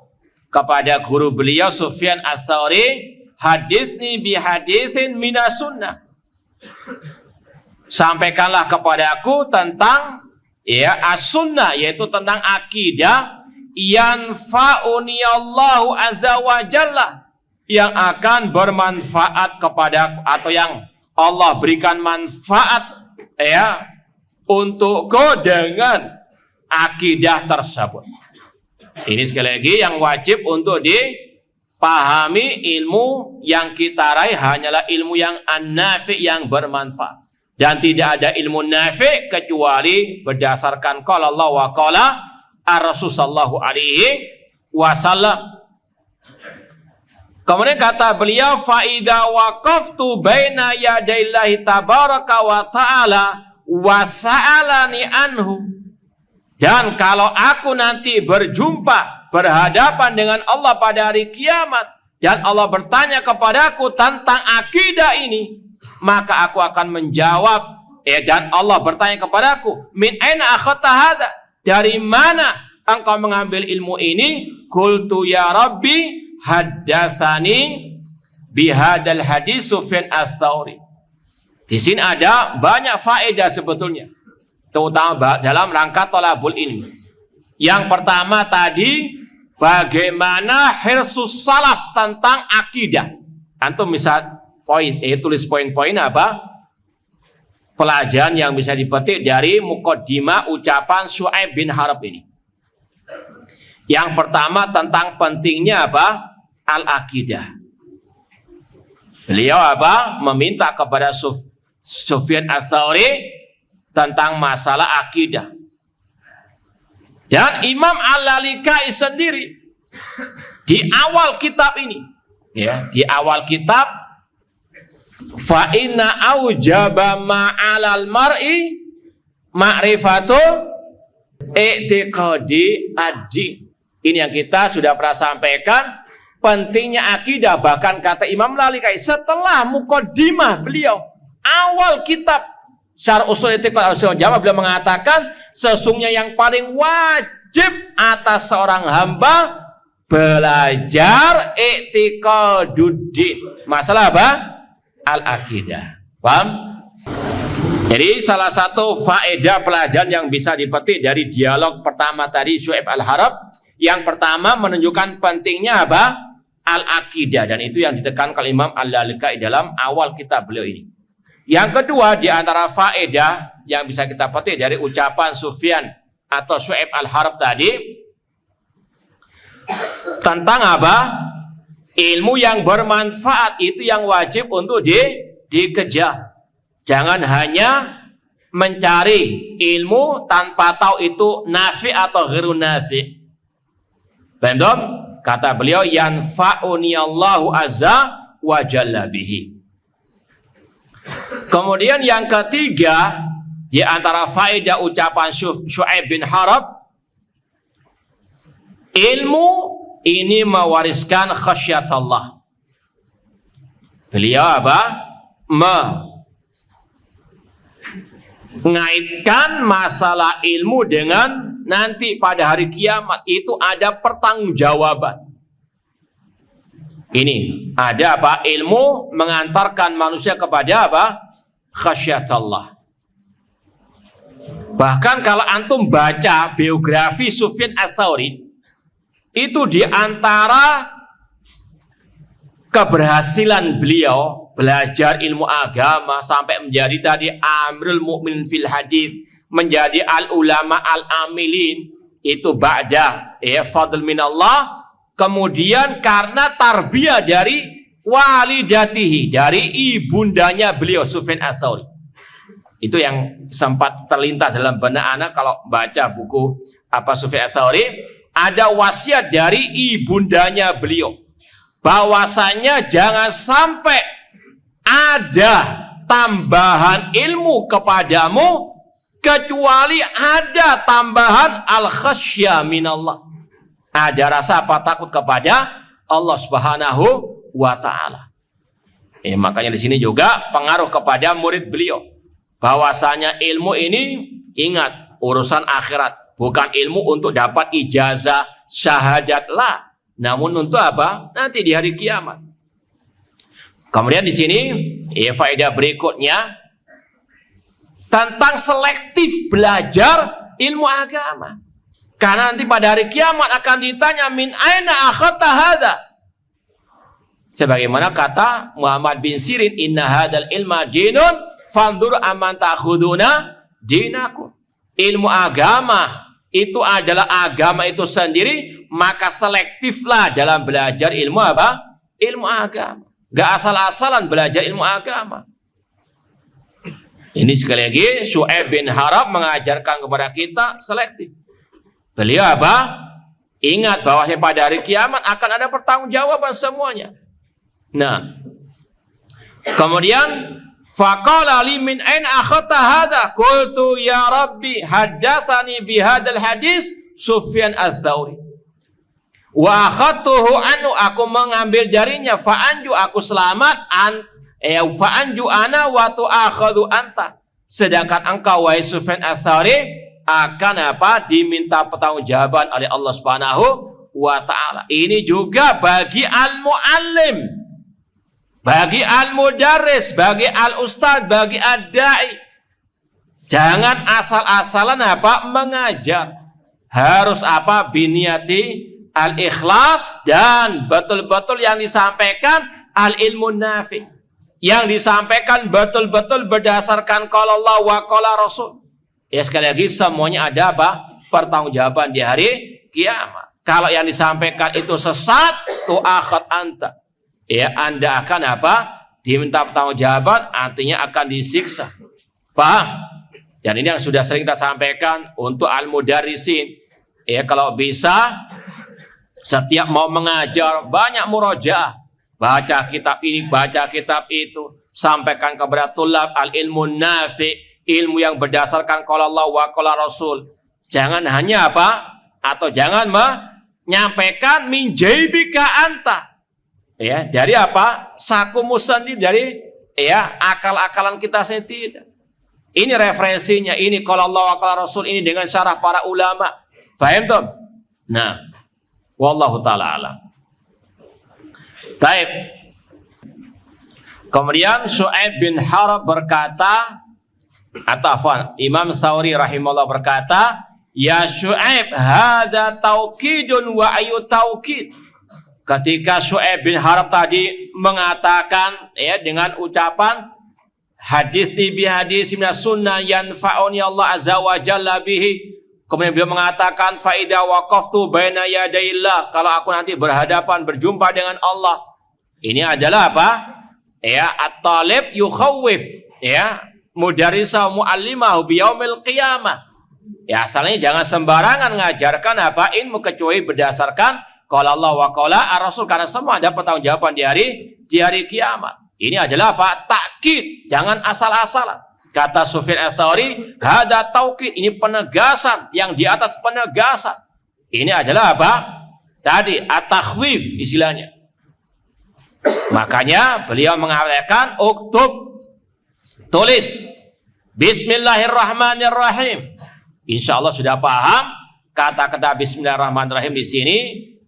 kepada guru beliau Sufyan Ats-Tsauri, haditsni bi haditsin minas sunnah. Sampaikanlah kepadaku tentang ya as-sunnah, yaitu tentang akidah, yanfa'uni Allahu azza wa jalla, yang akan bermanfaat kepada, atau yang Allah berikan manfaat ya untukku dengan akidah tersebut. Ini sekali lagi yang wajib untuk pahami ilmu yang kita raih hanyalah ilmu yang an-nafi, yang bermanfaat. Dan tidak ada ilmu nafi kecuali berdasarkan qala Allah wa qala ar-Rasul sallallahu alaihi wasallam. Kemudian kata beliau, fa idza waqaftu baina yadaillahi tabaraka wa ta'ala wa sa'alani anhu. Dan kalau aku nanti berjumpa, berhadapan dengan Allah pada hari kiamat, dan Allah bertanya kepadaku tentang akidah ini, maka aku akan menjawab, dan Allah bertanya kepadaku, min aina akhadta hadza? Dari mana engkau mengambil ilmu ini? Qultu ya Rabbi haddatsani bihadzal hadis Sufyan ats-Tsauri. Di sini ada banyak faedah sebetulnya, terutama dalam rangka thalabul ilmi. Yang pertama tadi, bagaimana hirsus salaf tentang akidah. Antum bisa tulis poin-poin apa? Pelajaran yang bisa dipetik dari muqaddimah ucapan Syu'aib bin Harb ini. Yang pertama tentang pentingnya apa? Al-aqidah. Beliau apa? Meminta kepada Sufyan ats-Tsauri tentang masalah akidah. Dan Imam Al-Lalikai sendiri di awal kitab ini, ya, di awal kitab, fa inna aujaba ma'alal mar'i ma'rifatu i'tiqadi ad-din. Ini yang kita sudah pernah sampaikan, pentingnya akidah. Bahkan kata Imam Lalikai setelah muqaddimah beliau, awal kitab Syarh Ushul I'tiqad Ahlussunnah wal Jamaah, beliau mengatakan sesungguhnya yang paling wajib atas seorang hamba belajar i'tiqaduddin. Masalah apa? Al-aqidah. Paham? Jadi salah satu faedah pelajaran yang bisa dipetik dari dialog pertama tadi Syu'aib Al-Harb, yang pertama menunjukkan pentingnya apa? Al-aqidah, dan itu yang ditekankan oleh Imam Al-Lalikai dalam awal kitab beliau ini. Yang kedua, di antara faedah yang bisa kita petik dari ucapan Sufyan atau Syu'aib Al-Harb tadi, tentang apa? Ilmu yang bermanfaat itu yang wajib untuk dikejar. Jangan hanya mencari ilmu tanpa tahu itu nafi atau ghairu nafi. Paham? Kata beliau, yanfa'uni Allahu azza wa jalla bihi. Kemudian yang ketiga, di antara faedah ucapan Syu'aib bin Harb, ilmu ini mewariskan khasyat Allah. Beliau apa? Mengaitkan masalah ilmu dengan nanti pada hari kiamat itu ada pertanggungjawaban. Ini ada apa? Ilmu mengantarkan manusia kepada apa? Khasyat Allah. Bahkan kalau antum baca biografi Sufyan ats-Tsauri, itu di antara keberhasilan beliau belajar ilmu agama sampai menjadi tadi Amirul Mukminin fil hadis, menjadi al-ulama al-amilin, itu ba'da fadl minallah. Kemudian karena tarbiyah dari walidatihi, dari ibundanya beliau Sufyan ats-Tsauri. Itu yang sempat terlintas dalam benak anak kalau baca buku apa Sufyan ats-Tsauri. Ada wasiat dari ibundanya beliau, bahwasanya jangan sampai ada tambahan ilmu kepadamu kecuali ada tambahan al-khasyah minallah. Ada rasa apa? Takut kepada Allah Subhanahu wa ta'ala. Makanya di sini juga pengaruh kepada murid beliau, bahwasanya ilmu ini, ingat, urusan akhirat. Bukan ilmu untuk dapat ijazah syahadat lah, namun untuk apa? Nanti di hari kiamat. Kemudian di sini faedah berikutnya tentang selektif belajar ilmu agama. Karena nanti pada hari kiamat akan ditanya min aina akhadta hadza. Sebagaimana kata Muhammad bin Sirin, inna hadzal ilma dinun fanzur amman ta'khuduna dinakum. Ilmu agama itu adalah agama itu sendiri, maka selektiflah dalam belajar ilmu apa? Ilmu agama. Gak asal-asalan belajar ilmu agama. Ini sekali lagi Syu'aib bin Harb mengajarkan kepada kita selektif. Beliau apa? Ingat bahwa pada hari kiamat akan ada pertanggungjawaban semuanya. Nah, kemudian faqala li min aina akhadta hadza? Qultu ya Rabbi haddatsani bihadzal hadis Sufyan ats-Tsauri. Wa akhadtuhu anhu, aku mengambil darinya, fa anju, aku selamat, fa anju ana wa tu'akhadhu anta. Sedangkan engkau wahai Sufyan ats-Tsauri akan apa? Diminta pertanggungjawaban oleh Allah Subhanahu wa taala. Ini juga bagi al-muallim, bagi al-mudarris, bagi al-ustadz, bagi ad-da'i. Jangan asal-asalan apa? Mengajar. Harus apa? Biniyati al-ikhlas, dan betul-betul yang disampaikan al-ilmu nafi. Yang disampaikan betul-betul berdasarkan qala Allah wa qala Rasul. Ya, sekali lagi semuanya ada apa? Pertanggungjawaban di hari kiamat. Kalau yang disampaikan itu sesat, tu'akhad anta. Ya, Anda akan apa? Diminta pertanggungjawaban, artinya akan disiksa. Paham? Dan ini yang sudah sering kita sampaikan untuk al-mudarrisin. Ya, kalau bisa setiap mau mengajar banyak murojaah. Baca kitab ini, baca kitab itu. Sampaikan kepada tulab al-ilmu nafi'. Ilmu yang berdasarkan qala Allah wa qala Rasul. Jangan hanya apa? Atau jangan menyampaikan min jaibika anta. Ya, dari apa? Sakumu sendiri, dari ya akal-akalan kita sendiri. Tidak. Ini referensinya, ini qala Allah wa qala Rasul, ini dengan syarah para ulama. Paham tuh? Nah, wallahu taala alam. Baik. Kemudian Syu'aib bin Harb berkata, atau Imam Tsauri rahimahullah berkata, ya Syu'aib hadza taukidun wa ayu taukid. Ketika Syu'aib bin Harb tadi mengatakan ya dengan ucapan hadis bi hadis minas sunnah yanfa'uni Allah azza wa jalla bihi. Kemudian beliau mengatakan fa idza waqaftu baina yadayillah, kalau aku nanti berhadapan berjumpa dengan Allah. Ini adalah apa? Ya, at-talib yukhawif, ya. Mudarrisa muallimahu biyaumil qiyamah. Ya, asalnya jangan sembarangan ngajarkan apa ilmu kecuali berdasarkan qala Allah wa qala Rasul, karena semua ada pertanggungjawaban di hari kiamat. Ini adalah apa? Takkid, jangan asal-asalan. Kata Sufyan ats-Tsauri, hada taukid, ini penegasan yang di atas penegasan. Ini adalah apa? Tadi at-takhwif istilahnya. Makanya beliau mengatakan uktub, tulis Bismillahirrahmanirrahim. Insya Allah sudah paham kata-kata Bismillahirrahmanirrahim di sini.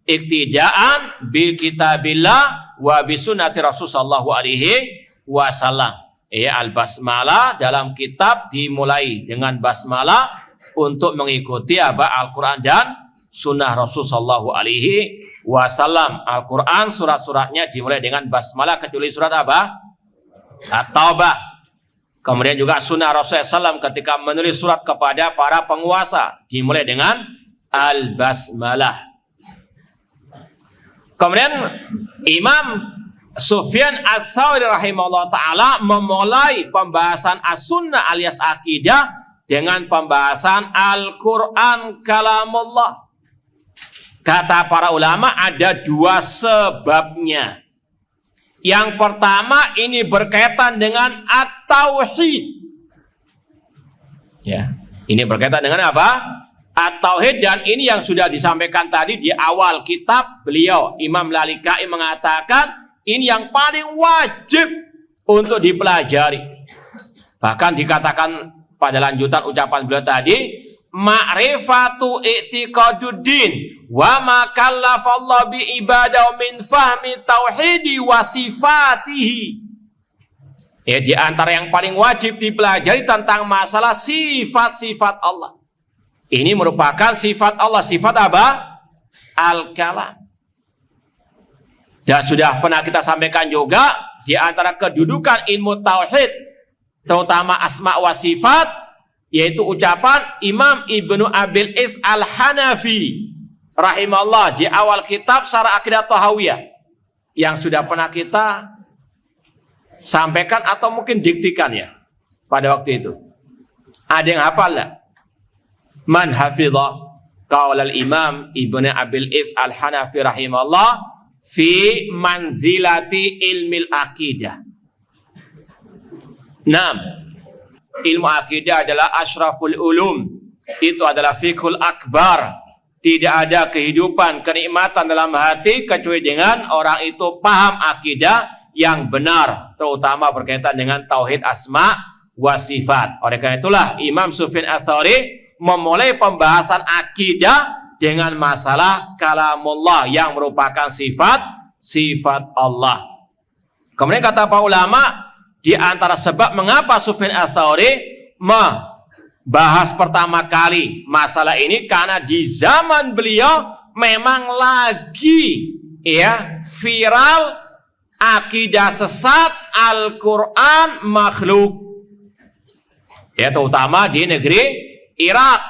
Iktidaan bil kitabillah wa bisunnati Rasul sallallahu alaihi wasallam. Ya, al-basmalah dalam kitab dimulai dengan basmalah untuk mengikuti apa? Al-Quran dan sunnah Rasul sallallahu alaihi wasallam. Al-Quran surat-suratnya dimulai dengan basmalah kecuali surat apa? At-Taubah. Kemudian juga sunnah Rasulullah SAW ketika menulis surat kepada para penguasa dimulai dengan al-basmalah. Kemudian Imam Sufyan ats-Tsauri rahimahullah ta'ala memulai pembahasan as-sunnah alias akidah dengan pembahasan Al-Quran kalamullah. Kata para ulama ada dua sebabnya. Yang pertama ini berkaitan dengan at-tauhid. Ya, ini berkaitan dengan apa? At-tauhid, dan ini yang sudah disampaikan tadi di awal kitab beliau. Imam Lalikai mengatakan ini yang paling wajib untuk dipelajari. Bahkan dikatakan pada lanjutan ucapan beliau tadi, ma'rifatu i'tiqaduddin wa ma kallafallahu bi ibadah min fahmi tauhidi wa sifatihi. Ya, di antara yang paling wajib dipelajari tentang masalah sifat-sifat Allah. Ini merupakan sifat Allah. Sifat apa? Al-kalam. Dan sudah pernah kita sampaikan juga di antara kedudukan ilmu tauhid, terutama asma wa sifat, yaitu ucapan Imam Ibnu Abil Is Al-Hanafi rahimahullah di awal kitab Syarah Aqidah Thahawiyah yang sudah pernah kita sampaikan atau mungkin diktikan ya pada waktu itu. Ada yang hafal enggak? Man hafidha qaul al-Imam Ibnu Abil Is Al-Hanafi rahimahullah fi manzilati ilmil aqidah. 6. Ilmu akidah adalah asyraful ulum. Itu adalah fiqhul akbar. Tidak ada kehidupan, kenikmatan dalam hati kecuali dengan orang itu paham akidah yang benar, terutama berkaitan dengan tauhid asma wa sifat. Oleh karena itulah Imam Sufyan Ats-Tsauri memulai pembahasan akidah dengan masalah kalamullah yang merupakan sifat Allah. Kemudian kata para ulama, di antara sebab mengapa Sufyan Ats-Tsauri membahas pertama kali masalah ini karena di zaman beliau memang lagi ya viral akidah sesat Al-Quran makhluk. Ya, terutama di negeri Irak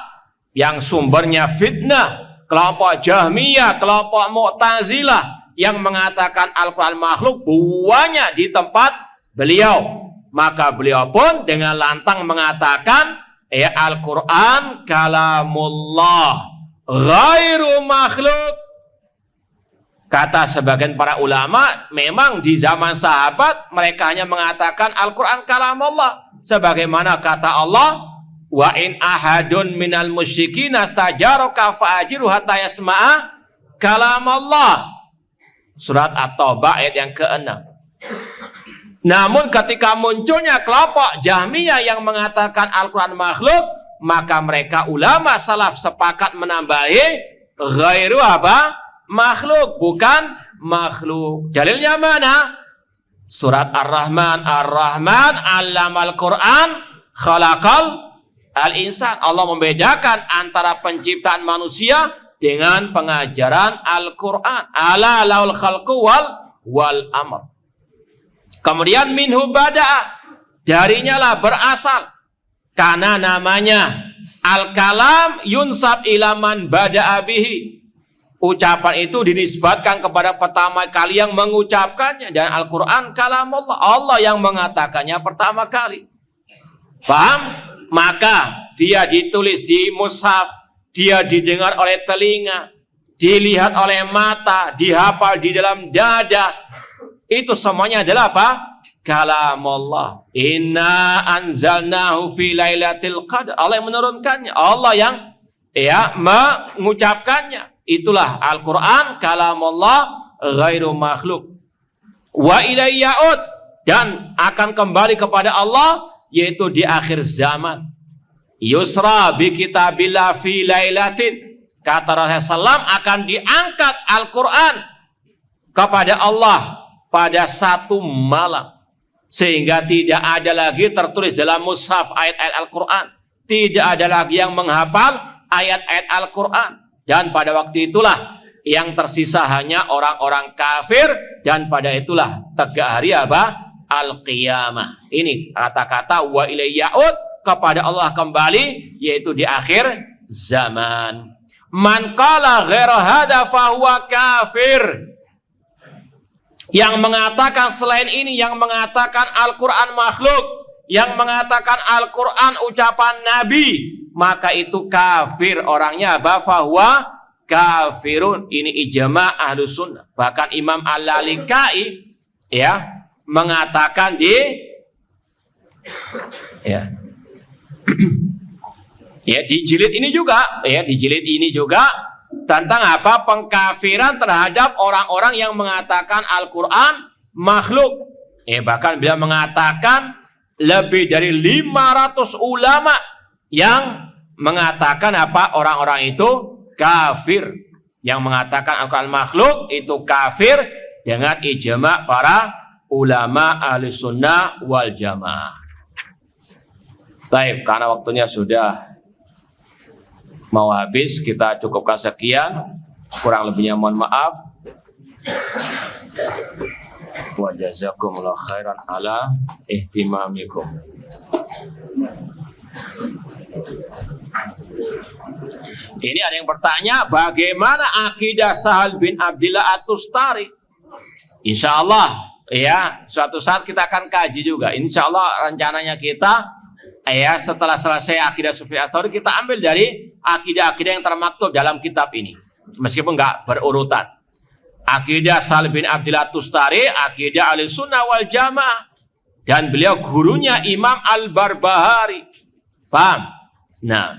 yang sumbernya fitnah, kelompok Jahmiyah, kelompok Mu'tazilah yang mengatakan Al-Quran makhluk banyak di tempat beliau. Maka beliau pun dengan lantang mengatakan ya Al-Quran kalamullah ghairu makhluk. Kata sebagian para ulama, memang di zaman sahabat mereka hanya mengatakan Al-Quran kalamullah, sebagaimana kata Allah, wa in ahadun minal musyrikin astajaraka fa'ajiru hatta yasma'a kalamullah. Surat At-Taubah ayat yang ke-6. Namun ketika munculnya kelompok Jahmiyah yang mengatakan Al-Quran makhluk, maka mereka ulama salaf sepakat menambahi ghairu apa? Makhluk, bukan makhluk. Dalilnya mana? Surat Ar-Rahman. Ar-Rahman allamal Quran khalaqal al-insan. Allah membedakan antara penciptaan manusia dengan pengajaran Al-Quran. Ala laul khalqu wal amr. Kemudian minhu bada'a, darinya lah berasal. Karena namanya al-kalam yunsab ilaman bada'a bihi. Ucapan itu dinisbatkan kepada pertama kali yang mengucapkannya. Dan Al-Quran kalamullah, Allah yang mengatakannya pertama kali. Paham? Maka dia ditulis di mushaf, dia didengar oleh telinga, dilihat oleh mata, dihafal di dalam dada. Itu semuanya adalah apa? Kalamullah. Inna anzalnahu fi lailatul qadar. Allah yang menurunkannya, Allah yang mengucapkannya. Itulah Al-Quran kalamullah ghairu makhluk. Wa ilaihi ya'ud, dan akan kembali kepada Allah yaitu di akhir zaman. Yusra bi kitabillah fi lailatin. Kata Rasulullah SAW akan diangkat Al-Quran kepada Allah pada satu malam, sehingga tidak ada lagi tertulis dalam mushaf ayat-ayat Al-Quran. Tidak ada lagi yang menghafal ayat-ayat Al-Quran. Dan pada waktu itulah yang tersisa hanya orang-orang kafir, dan pada itulah tegak hari apa? Al-Qiyamah. Ini kata-kata wa ilaihi ya'ud, kepada Allah kembali, yaitu di akhir zaman. Man qala ghaira hadza fahuwa kafir. Yang mengatakan selain ini, yang mengatakan Al-Quran makhluk, yang mengatakan Al-Quran ucapan Nabi, maka itu kafir orangnya. Fahuwa kafirun. Ini ijma' Ahlus Sunnah. Bahkan Imam Al-Lalikai mengatakan di jilid ini juga tentang apa? Pengkafiran terhadap orang-orang yang mengatakan Al-Quran makhluk. Bahkan beliau mengatakan lebih dari 500 ulama yang mengatakan apa? Orang-orang itu kafir. Yang mengatakan Al-Quran makhluk itu kafir dengan ijma' para ulama ahli sunnah wal jamaah. Baik, karena waktunya sudah mau habis, kita cukupkan sekian. Kurang lebihnya mohon maaf. Wa jazakumullahu khairan ala ihtimamikum. Ini ada yang bertanya, bagaimana akidah Sahal bin Abdillah At-Tustari? Insya Allah, ya, suatu saat kita akan kaji juga. Insya Allah rencananya kita, ya, setelah selesai akidah Sufyan Ats-Tsauri, kita ambil dari akidah-akidah yang termaktub dalam kitab ini, meskipun nggak berurutan. Akidah Sahal bin Abdillah At-Tustari, akidah Ahlussunnah wal Jamaah, dan beliau gurunya Imam Al-Barbahari. Paham? Nah,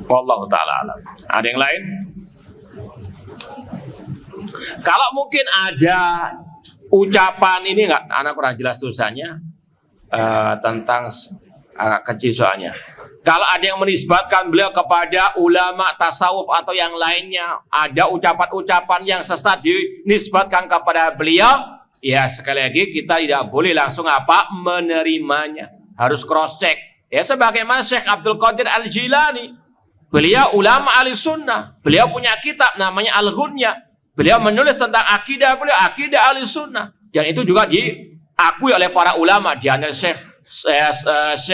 wallahu ta'ala alam. Ada yang lain? Kalau mungkin ada ucapan ini enggak, anak kurang jelas tulisannya tentang kecil soalnya. Kalau ada yang menisbatkan beliau kepada ulama tasawuf atau yang lainnya, ada ucapan-ucapan yang sesat dinisbatkan kepada beliau, ya sekali lagi kita tidak boleh langsung menerimanya, harus cross check. Ya sebagaimana Syekh Abdul Qadir Al-Jilani, beliau ulama Ahlussunnah, beliau punya kitab namanya Al-Ghunyah. Beliau menulis tentang akidah beliau, akidah Ahlussunnah, dan itu juga diakui oleh para ulama. Di antara Syekh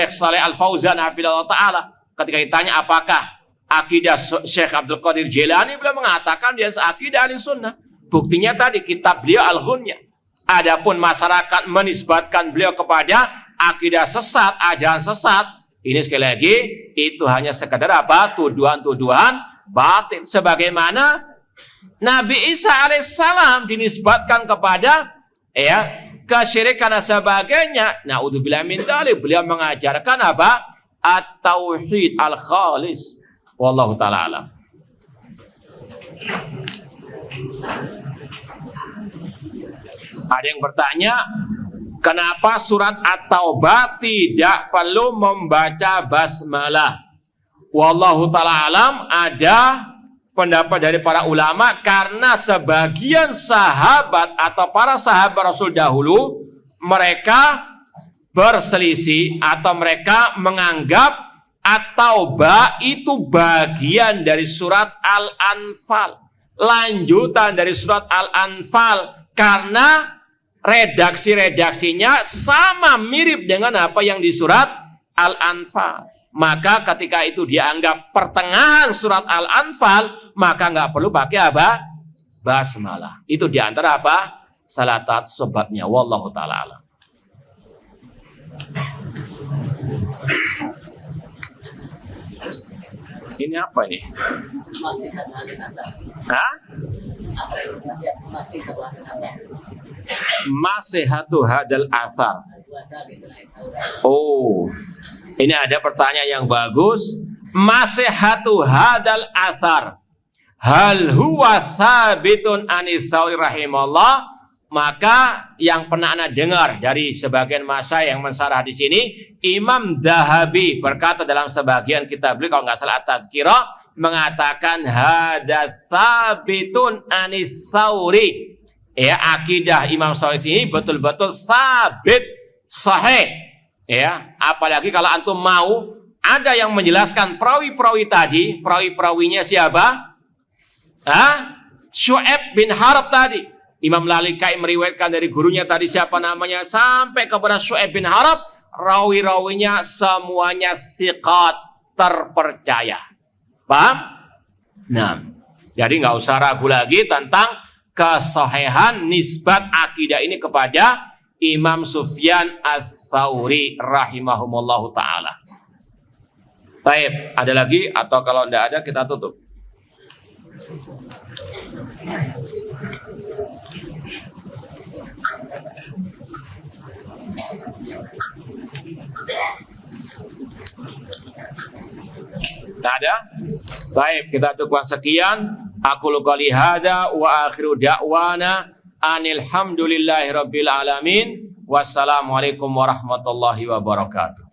Saleh Al-Fauzan hafizahullah taala, ketika ditanya apakah akidah Syekh Abdul Qadir Jilani, beliau mengatakan dia akidah Ahlussunnah. Buktinya tadi kitab beliau Al-Ghunyah. Adapun masyarakat menisbatkan beliau kepada akidah sesat, ajaran sesat, ini sekali lagi itu hanya sekedar tuduhan-tuduhan batin. Sebagaimana Nabi Isa alaihissalam dinisbatkan kepada kesyirikan dan sebagainya. Na'udzubillah min dzalik. Beliau mengajarkan at-tauhid al-khalis. Wallahu ta'ala alam. Ada yang bertanya, kenapa surat At-Taubah tidak perlu membaca basmalah? Wallahu ta'ala alam, ada pendapat dari para ulama karena sebagian sahabat atau para sahabat Rasul dahulu mereka berselisih atau mereka menganggap At-Taubah itu bagian dari surat Al-Anfal, lanjutan dari surat Al-Anfal, karena redaksi-redaksinya sama mirip dengan apa yang di surat Al-Anfal. Maka ketika itu dianggap pertengahan surat Al-Anfal, maka nggak perlu pakai basmalah. Itu diantara salah satu sebabnya. Wallahu ta'ala alam. Ini apa ini? Masihatu hadal athar. Oh, ini ada pertanyaan yang bagus. Masihatu hadal athar, hal huwa thabitun anis Tsauri rahimahullah. Maka yang pernah Anda dengar dari sebagian masyayikh yang mensarah di sini, Imam Dhahabi berkata dalam sebagian kitab beliau, kalau nggak salah At-Tadhkirah, mengatakan hadas thabitun anis Tsauri. Ya, akidah Imam Tsauri ini betul-betul sabit, sahih. Ya, apalagi kalau antum mau ada yang menjelaskan perawi-perawi tadi, perawi-perawinya siapa? Syu'aib bin Harb tadi. Imam Lalikai meriwayatkan dari gurunya tadi siapa namanya sampai kepada Syu'aib bin Harb, rawi-rawinya semuanya thiqat, terpercaya. Paham? Nah, jadi nggak usah ragu lagi tentang kesahihan nisbat akidah ini kepada Imam Sufyan Ats-Tsauri rahimahumullahu ta'ala. Baik, ada lagi atau kalau tidak ada kita tutup. Tidak ada? Baik, kita tutup sekian. Aku qouli hada wa akhiru da'wana anil hamdulillahi rabbil alamin. Wassalamualaikum warahmatullahi wabarakatuh.